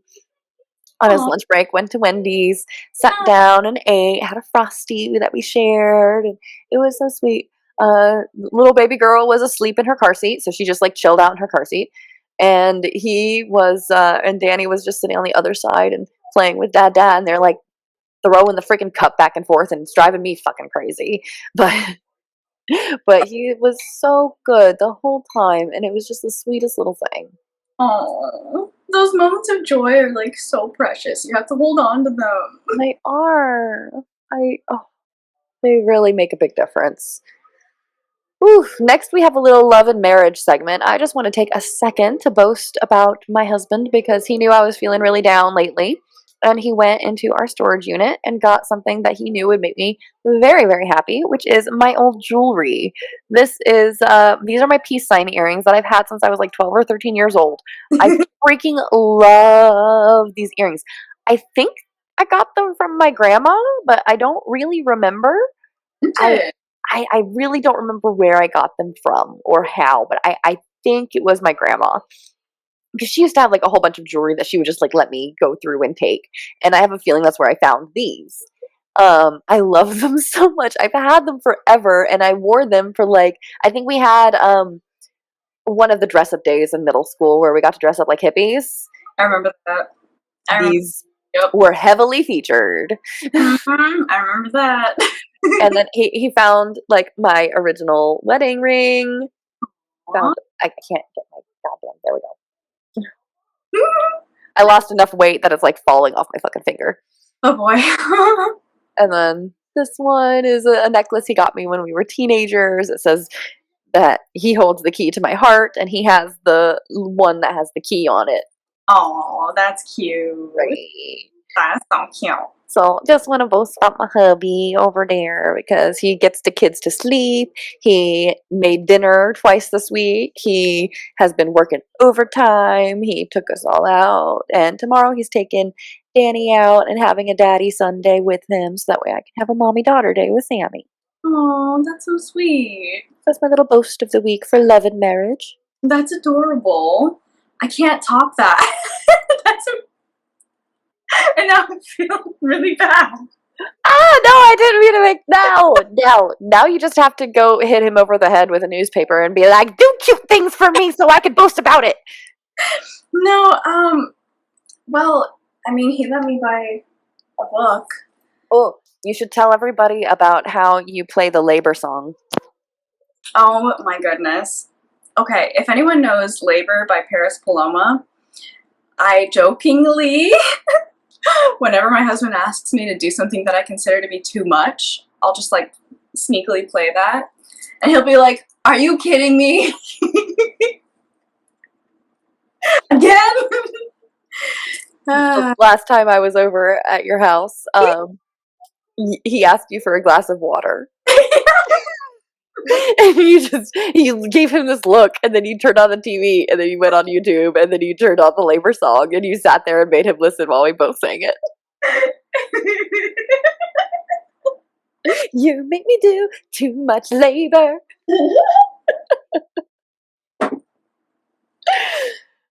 on his lunch break went to Wendy's, sat down and ate, had a Frosty that we shared, and it was so sweet. Little baby girl was asleep in her car seat, so she just like chilled out in her car seat, and he was and Danny was just sitting on the other side and playing with dad, and they're like throwing the freaking cup back and forth, and it's driving me fucking crazy. But he was so good the whole time, and it was just the sweetest little thing. Oh, those moments of joy are like so precious. You have to hold on to them. They are. They really make a big difference. Ooh, next we have a little love and marriage segment. I just want to take a second to boast about my husband because he knew I was feeling really down lately. And he went into our storage unit and got something that he knew would make me very, very happy, which is my old jewelry. These are my peace sign earrings that I've had since I was like 12 or 13 years old. I freaking love these earrings. I think I got them from my grandma, but I don't really remember. I really don't remember where I got them from or how, but I think it was my grandma. Because she used to have like a whole bunch of jewelry that she would just like let me go through and take. And I have a feeling that's where I found these. I love them so much. I've had them forever, and I wore them for like, I think we had one of the dress up days in middle school where we got to dress up like hippies. I remember that. These were heavily featured. I remember that. And then he found like my original wedding ring. I can't get my goddamn, there we go. I lost enough weight that it's like falling off my fucking finger. Oh boy. And then this one is a necklace he got me when we were teenagers. It says that he holds the key to my heart, and he has the one that has the key on it. Oh, that's cute. Right. That's So cute. So just want to boast about my hubby over there because he gets the kids to sleep. He made dinner twice this week. He has been working overtime. He took us all out. And tomorrow he's taking Danny out and having a daddy Sunday with him so that way I can have a mommy daughter day with Sammy. Oh, that's so sweet. That's my little boast of the week for love and marriage. That's adorable. I can't top that. That's and now I feel really bad. Ah, no, I didn't mean to make now you just have to go hit him over the head with a newspaper and be like, do cute things for me so I can boast about it. No, well, I mean, he let me buy a book. Oh, you should tell everybody about how you play the labor song. Oh my goodness. Okay, if anyone knows Labor by Paris Paloma, I jokingly, whenever my husband asks me to do something that I consider to be too much, I'll just like sneakily play that. And he'll be like, "Are you kidding me?" Again? The last time I was over at your house, he asked you for a glass of water. And you gave him this look, and then you turned on the TV, and then you went on YouTube, and then you turned on the labor song, and you sat there and made him listen while we both sang it. You make me do too much labor.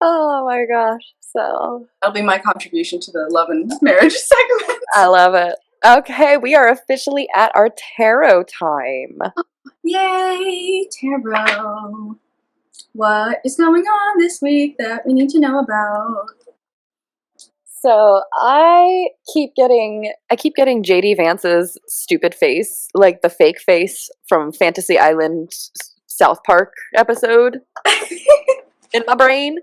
Oh my gosh. So That'll be my contribution to the love and marriage segment. I love it. Okay, we are officially at our tarot time. Yay, tarot. What is going on this week that we need to know about? So I keep getting JD Vance's stupid face, like the fake face from Fantasy Island South Park episode in my brain.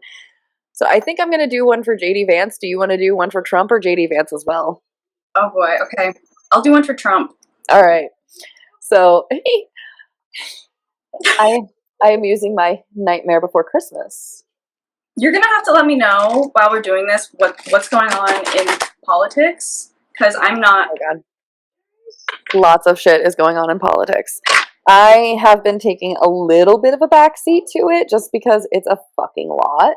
So I think I'm gonna do one for JD Vance. Do you want to do one for Trump or JD Vance as well? Oh boy, okay. I'll do one for Trump. All right. So I am using my Nightmare Before Christmas. You're gonna have to let me know while we're doing this what's going on in politics, because I'm not. Oh my god. Lots of shit is going on in politics. I have been taking a little bit of a backseat to it just because it's a fucking lot.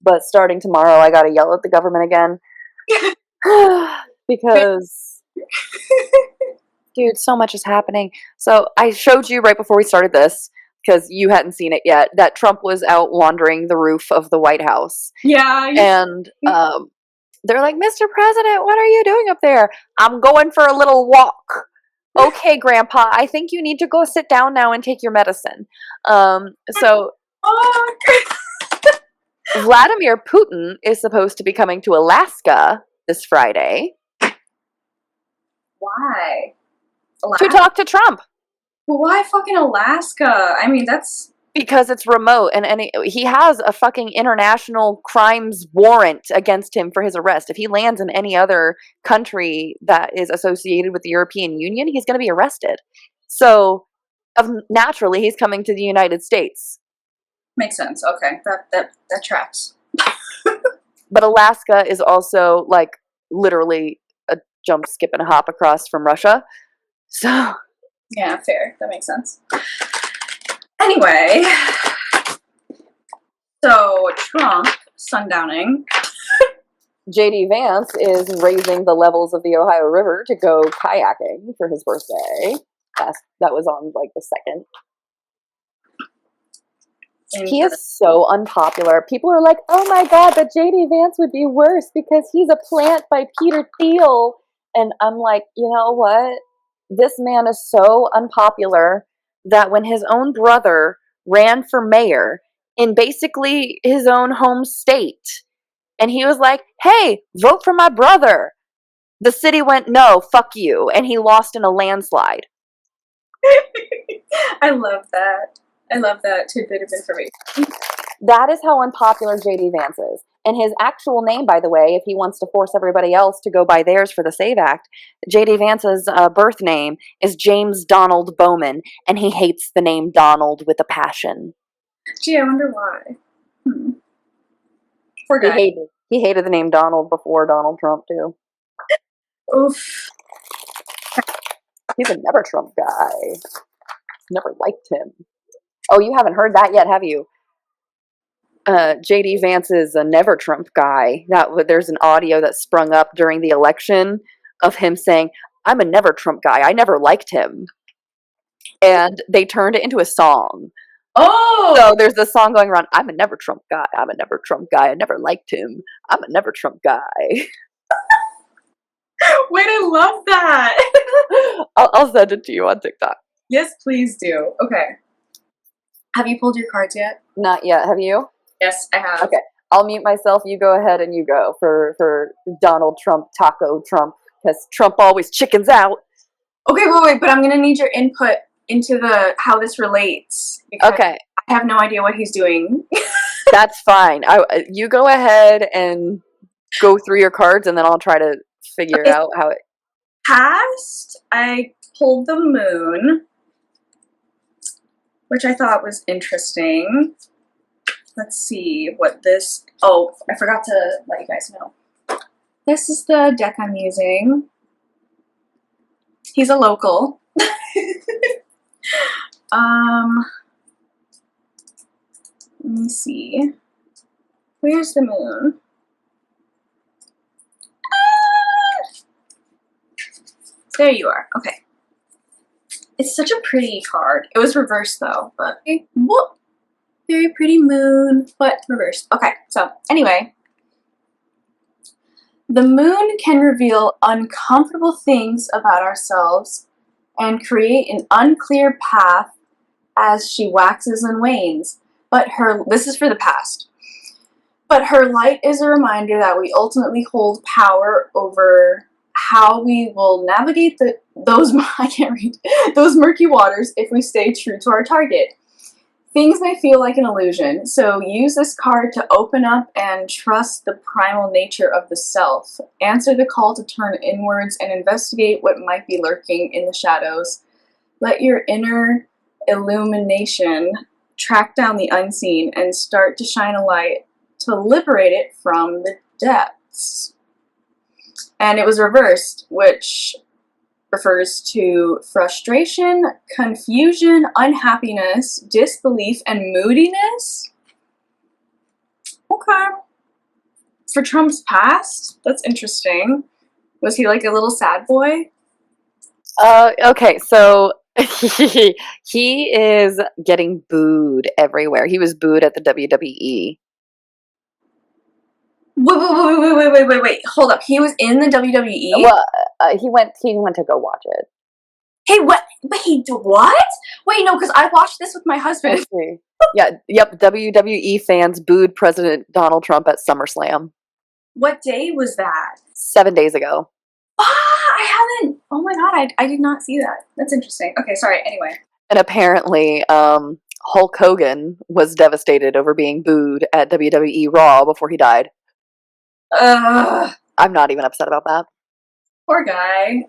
But starting tomorrow, I gotta yell at the government again. Because, dude, so much is happening. So I showed you right before we started this, because you hadn't seen it yet, that Trump was out wandering the roof of the White House. Yeah. And they're like, Mr. President, what are you doing up there? I'm going for a little walk. Okay, Grandpa, I think you need to go sit down now and take your medicine. So Vladimir Putin is supposed to be coming to Alaska this Friday. Why? To talk to Trump. Well, why fucking Alaska? I mean, that's because it's remote, and he has a fucking international crimes warrant against him for his arrest. If he lands in any other country that is associated with the European Union, he's going to be arrested. So, naturally, he's coming to the United States. Makes sense. Okay, that tracks. But Alaska is also like literally a jump, skip, and a hop across from Russia. So. Yeah, fair. That makes sense. Anyway, so Trump sundowning. JD Vance is raising the levels of the Ohio River to go kayaking for his birthday. That was on like the 2nd. He is so unpopular. People are like, oh my god, but JD Vance would be worse because he's a plant by Peter Thiel. And I'm like, you know what? This man is so unpopular that when his own brother ran for mayor in basically his own home state, and he was like, hey, vote for my brother, the city went, no, fuck you, and he lost in a landslide. I love that. I love that tidbit of information. That is how unpopular JD Vance is. And his actual name, by the way, if he wants to force everybody else to go by theirs for the SAVE Act, JD Vance's birth name is James Donald Bowman, and he hates the name Donald with a passion. Gee, I wonder why. Poor guy. He hated the name Donald before Donald Trump, too. Oof. He's a never Trump guy. Never liked him. Oh, you haven't heard that yet, have you? JD Vance is a never Trump guy. There's an audio that sprung up during the election of him saying, "I'm a never Trump guy. I never liked him," and they turned it into a song. Oh! So there's this song going around, "I'm a never Trump guy. I'm a never Trump guy. I never liked him. I'm a never Trump guy." Wait, I love that! I'll send it to you on TikTok. Yes, please do. Okay. Have you pulled your cards yet? Not yet. Have you? Yes, I have. Okay. I'll mute myself. You go ahead and you go for Donald Trump, Taco Trump, because Trump always chickens out. Okay, wait, but I'm gonna need your input into how this relates. Because Okay, I have no idea what he's doing. that's fine. You go ahead and go through your cards, and then I'll try to figure out how it. Past, I pulled the moon, which I thought was interesting. Let's see what this. Oh, I forgot to let you guys know. This is the deck I'm using. He's a local. Let me see. Where's the moon? There you are. Okay. It's such a pretty card. It was reversed though, but okay. Whoop. Very pretty moon, but reversed. Okay, so anyway. The moon can reveal uncomfortable things about ourselves and create an unclear path as she waxes and wanes. But this is for the past. But her light is a reminder that we ultimately hold power over how we will navigate those murky waters if we stay true to our target. Things may feel like an illusion, so use this card to open up and trust the primal nature of the self. Answer the call to turn inwards and investigate what might be lurking in the shadows. Let your inner illumination track down the unseen and start to shine a light to liberate it from the depths. And it was reversed, which refers to frustration, confusion, unhappiness, disbelief, and moodiness. Okay. For Trump's past, that's interesting. Was he like a little sad boy? Okay, so he is getting booed everywhere. He was booed at the WWE. Wait. Hold up. He was in the WWE? Well, he went to go watch it. Hey, what? Wait, what? Wait, no, because I watched this with my husband. Yep. WWE fans booed President Donald Trump at SummerSlam. What day was that? 7 days ago. I haven't. Oh my god, I did not see that. That's interesting. Okay, sorry. Anyway. And apparently, Hulk Hogan was devastated over being booed at WWE Raw before he died. I'm not even upset about that. Poor guy.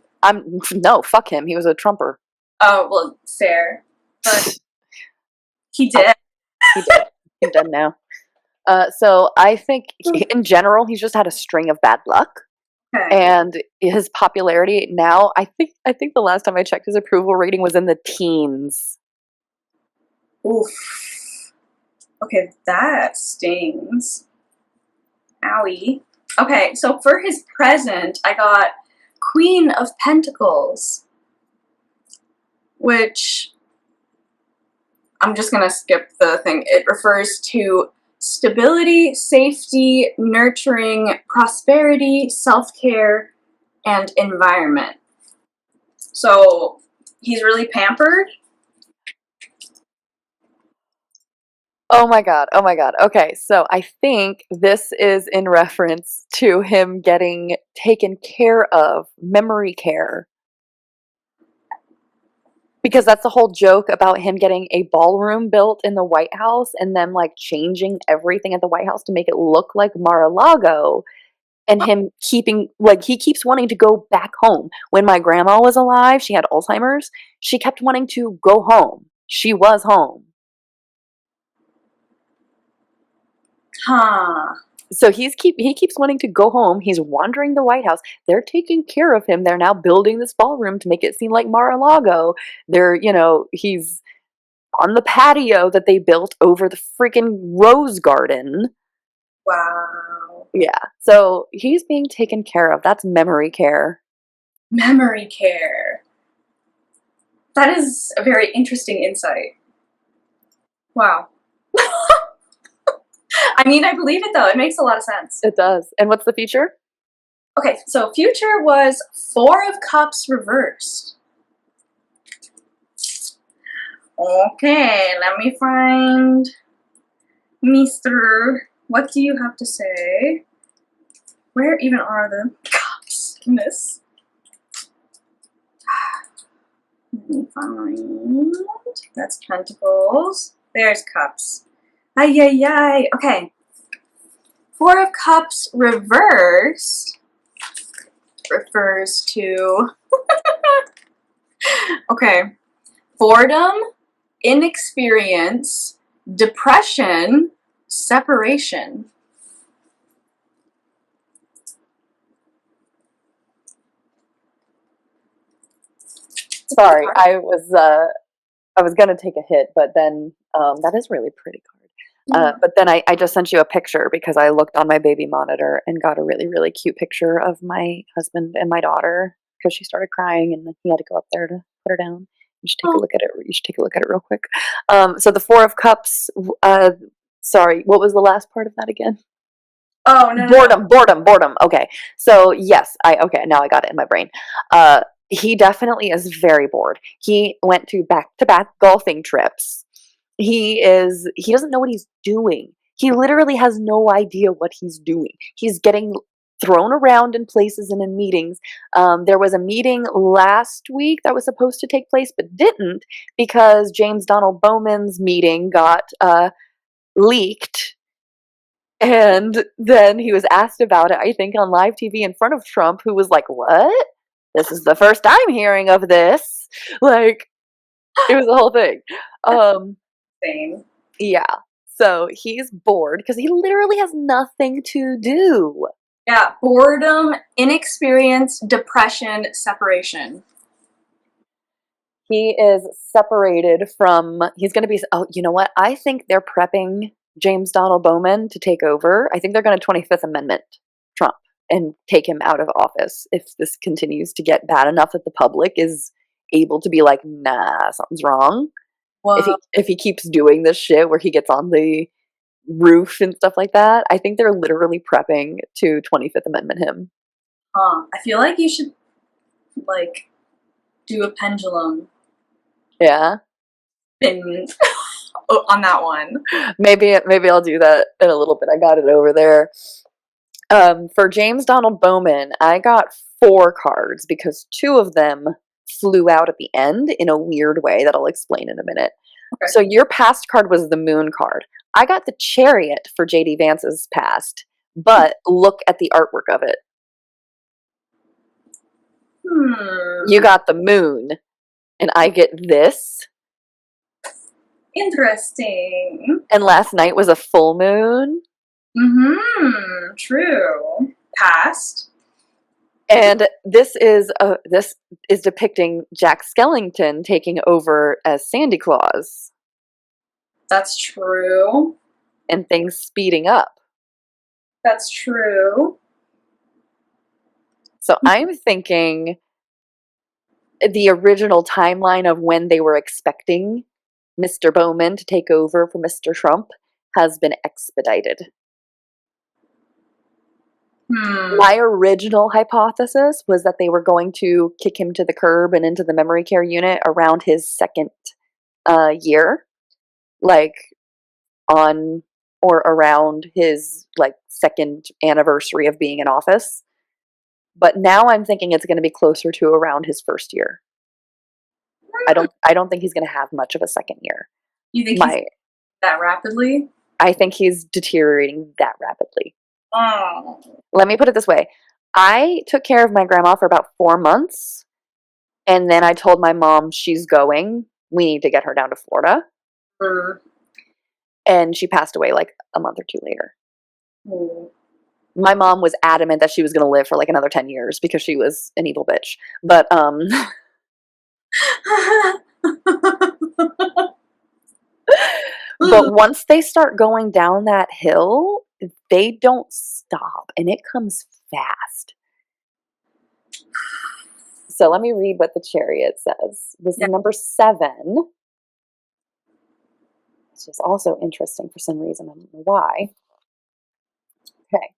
No, fuck him. He was a Trumper. Oh, well, fair. But he did. He did. He's dead now. So I think in general, he's just had a string of bad luck. Okay. And his popularity now, I think the last time I checked, his approval rating was in the teens. Oof. Okay, that stings. Owie. Okay, so for his present, I got Queen of Pentacles, which I'm just gonna skip the thing. It refers to stability, safety, nurturing, prosperity, self-care, and environment. So he's really pampered. Oh my god. Okay, so I think this is in reference to him getting taken care of, memory care. Because that's the whole joke about him getting a ballroom built in the White House and them like changing everything at the White House to make it look like Mar-a-Lago, and him keeping, like, he keeps wanting to go back home. When my grandma was alive, she had Alzheimer's, she kept wanting to go home. She was home. Huh. So he keeps wanting to go home. He's wandering the White House. They're taking care of him. They're now building this ballroom to make it seem like Mar-a-Lago. He's on the patio that they built over the freaking rose garden. Wow. Yeah. So he's being taken care of. That's memory care. Memory care. That is a very interesting insight. Wow. I mean, I believe it though. It makes a lot of sense. It does. And what's the future? Okay, so future was 4 of Cups reversed. Okay, let me find Mr. What do you have to say? Where even are the cups in this? Let me find. That's Pentacles. There's Cups. Ay, ay, ay. Okay. 4 of Cups reversed refers to. Okay. Boredom, inexperience, depression, separation. Sorry, I was gonna take a hit, but then that is really pretty card. But then I just sent you a picture because I looked on my baby monitor and got a really, really cute picture of my husband and my daughter because she started crying and he had to go up there to put her down. You should take a look at it. You should take a look at it real quick. So the 4 of Cups. Sorry, what was the last part of that again? Oh no! Boredom. Okay, so yes, now I got it in my brain. He definitely is very bored. He went to back-to-back golfing trips. He doesn't know what he's doing. He literally has no idea what he's doing. He's getting thrown around in places and in meetings. There was a meeting last week that was supposed to take place but didn't because James Donald Bowman's meeting got leaked. And then he was asked about it, I think, on live TV in front of Trump, who was like, "What? This is the first I'm hearing of this." Like, it was the whole thing. Same. Yeah. So he's bored because he literally has nothing to do. Yeah, boredom, inexperience, depression, separation. He is separated from, he's going to be, oh, you know what? I think they're prepping James Donald Bowman to take over. I think they're going to 25th Amendment Trump and take him out of office if this continues to get bad enough that the public is able to be like, nah, something's wrong. Well, If he keeps doing this shit where he gets on the roof and stuff like that, I think they're literally prepping to 25th Amendment him. I feel like you should like do a pendulum Yeah. spin on that one. Maybe I'll do that in a little bit. I got it over there. For James Donald Bowman, I got 4 cards because 2 of them flew out at the end in a weird way that I'll explain in a minute. Okay. So your past card was the Moon card. I got the Chariot for JD Vance's past, but look at the artwork of it. You got the Moon, and I get this. Interesting. And last night was a full moon. True. Past. And this is depicting Jack Skellington taking over as Sandy Claus. That's true. And things speeding up. That's true. So I'm thinking the original timeline of when they were expecting Mr. Bowman to take over for Mr. Trump has been expedited. My original hypothesis was that they were going to kick him to the curb and into the memory care unit around his second year, like on or around his like second anniversary of being in office. But now I'm thinking it's going to be closer to around his first year. I don't think he's going to have much of a second year. You think he's that rapidly? I think he's deteriorating that rapidly. Oh. Let me put it this way. I took care of my grandma for about 4 months, and then I told my mom she's going. We need to get her down to Florida. And she passed away like a month or 2 later. My mom was adamant that she was going to live for like another 10 years because she was an evil bitch. But but once they start going down that hill, they don't stop and it comes fast. So let me read what the Chariot says. This Yeah. is number 7. Which is also interesting for some reason. I don't know why. Okay.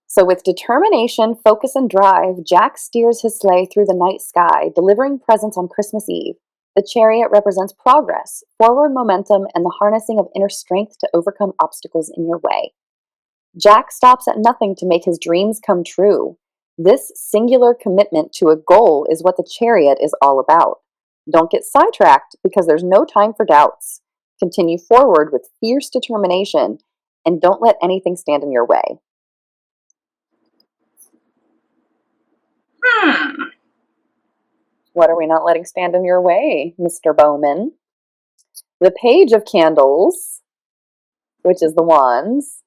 So with determination, focus, and drive, Jack steers his sleigh through the night sky, delivering presents on Christmas Eve. The Chariot represents progress, forward momentum, and the harnessing of inner strength to overcome obstacles in your way. Jack stops at nothing to make his dreams come true. This singular commitment to a goal is what the Chariot is all about. Don't get sidetracked because there's no time for doubts. Continue forward with fierce determination and don't let anything stand in your way. What are we not letting stand in your way, Mr. Bowman? The Page of Candles, which is the wands.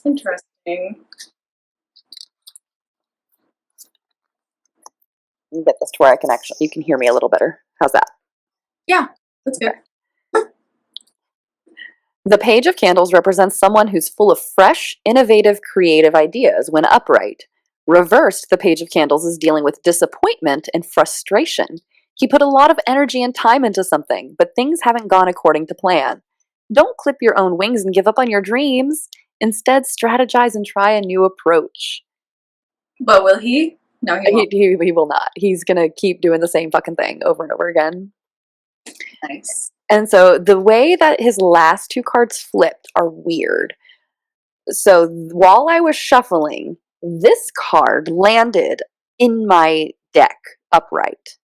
Interesting. Let me get this to where I can actually, you can hear me a little better. How's that? Yeah, that's good. The Page of Candles represents someone who's full of fresh, innovative, creative ideas when upright. Reversed, the Page of Candles is dealing with disappointment and frustration. He put a lot of energy and time into something, but things haven't gone according to plan. Don't clip your own wings and give up on your dreams. Instead, strategize and try a new approach. But will he? No, he won't. He will not. He's going to keep doing the same fucking thing over and over again. Nice. And so the way that his last 2 cards flipped are weird. So while I was shuffling, this card landed in my deck upright.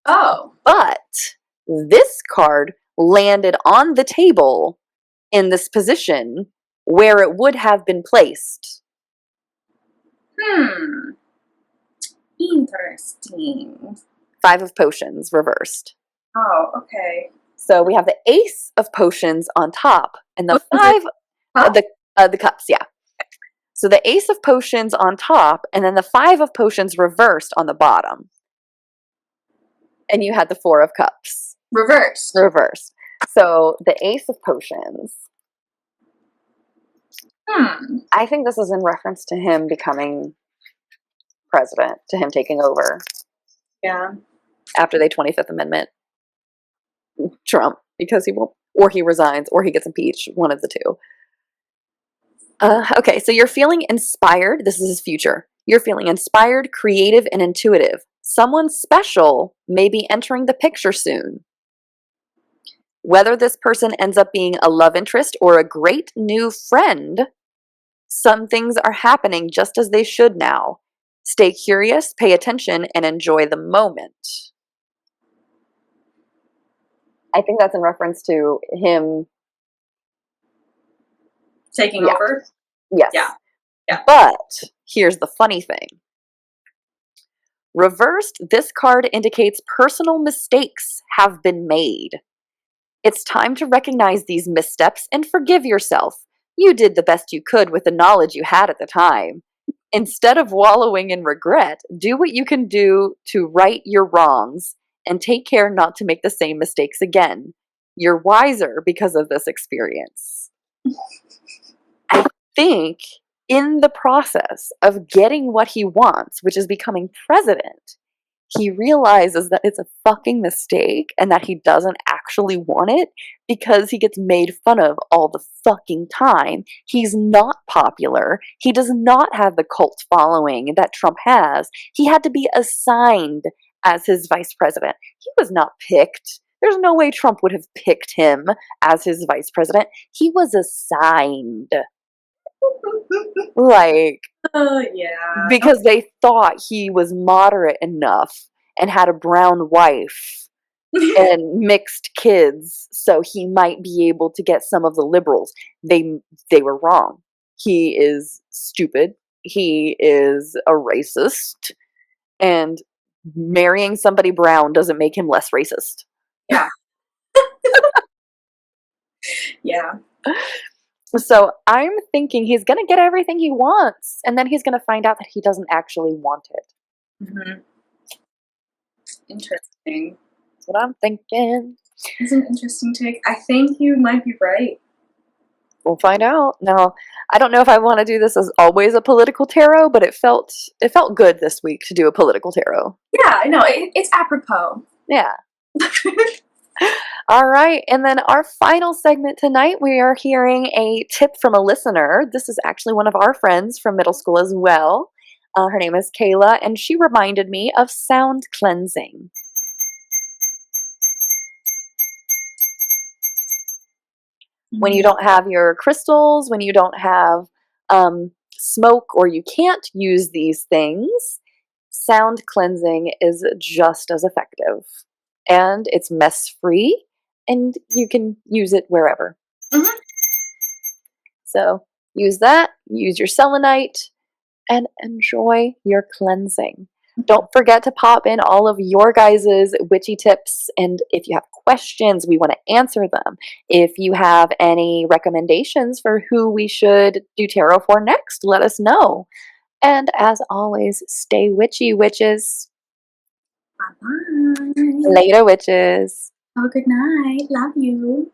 Oh. But this card landed on the table in this position where it would have been placed. Interesting. 5 of Potions reversed. Oh, okay. So we have the Ace of Potions on top and the Oh, 5 Huh? the cups, yeah. So the Ace of Potions on top and then the 5 of Potions reversed on the bottom. And you had the 4 of Cups Reversed. reversed. So the Ace of Potions. I think this is in reference to him becoming president, to him taking over Yeah. after the 25th Amendment Trump, because he won't, or he resigns, or he gets impeached, one of the two. Okay, so you're feeling inspired. This is his future. You're feeling inspired, creative, and intuitive. Someone special may be entering the picture soon. Whether this person ends up being a love interest or a great new friend, some things are happening just as they should now. Stay curious, pay attention, and enjoy the moment. I think that's in reference to him. Taking Yeah. over. Yes. Yeah. Yeah. But here's the funny thing. Reversed, this card indicates personal mistakes have been made. It's time to recognize these missteps and forgive yourself. You did the best you could with the knowledge you had at the time. Instead of wallowing in regret, do what you can do to right your wrongs and take care not to make the same mistakes again. You're wiser because of this experience. I think in the process of getting what he wants, which is becoming president, he realizes that it's a fucking mistake and that he doesn't actually want it because he gets made fun of all the fucking time. He's not popular. He does not have the cult following that Trump has. He had to be assigned as his vice president. He was not picked. There's no way Trump would have picked him as his vice president. He was assigned. Like, Oh, yeah. because they thought he was moderate enough and had a brown wife and mixed kids, so he might be able to get some of the liberals. They were wrong. He is stupid. He is a racist, and marrying somebody brown doesn't make him less racist. Yeah. So I'm thinking he's going to get everything he wants, and then he's going to find out that he doesn't actually want it. Hmm. Interesting. That's what I'm thinking. It's an interesting take. I think you might be right. We'll find out. Now, I don't know if I want to do this as always a political tarot, but it felt good this week to do a political tarot. Yeah, I know. It's apropos. Yeah. All right. And then our final segment tonight, we are hearing a tip from a listener. This is actually one of our friends from middle school as well. Her name is Kayla, and she reminded me of sound cleansing. When you don't have your crystals, when you don't have smoke, or you can't use these things, sound cleansing is just as effective. And it's mess free, and you can use it wherever. Mhm. So use that, use your selenite, and enjoy your cleansing. Don't forget to pop in all of your guys' witchy tips, and if you have questions, we want to answer them. If you have any recommendations for who we should do tarot for next, let us know. And as always, stay witchy, witches. Bye-bye. Later, witches. Oh, good night. Love you.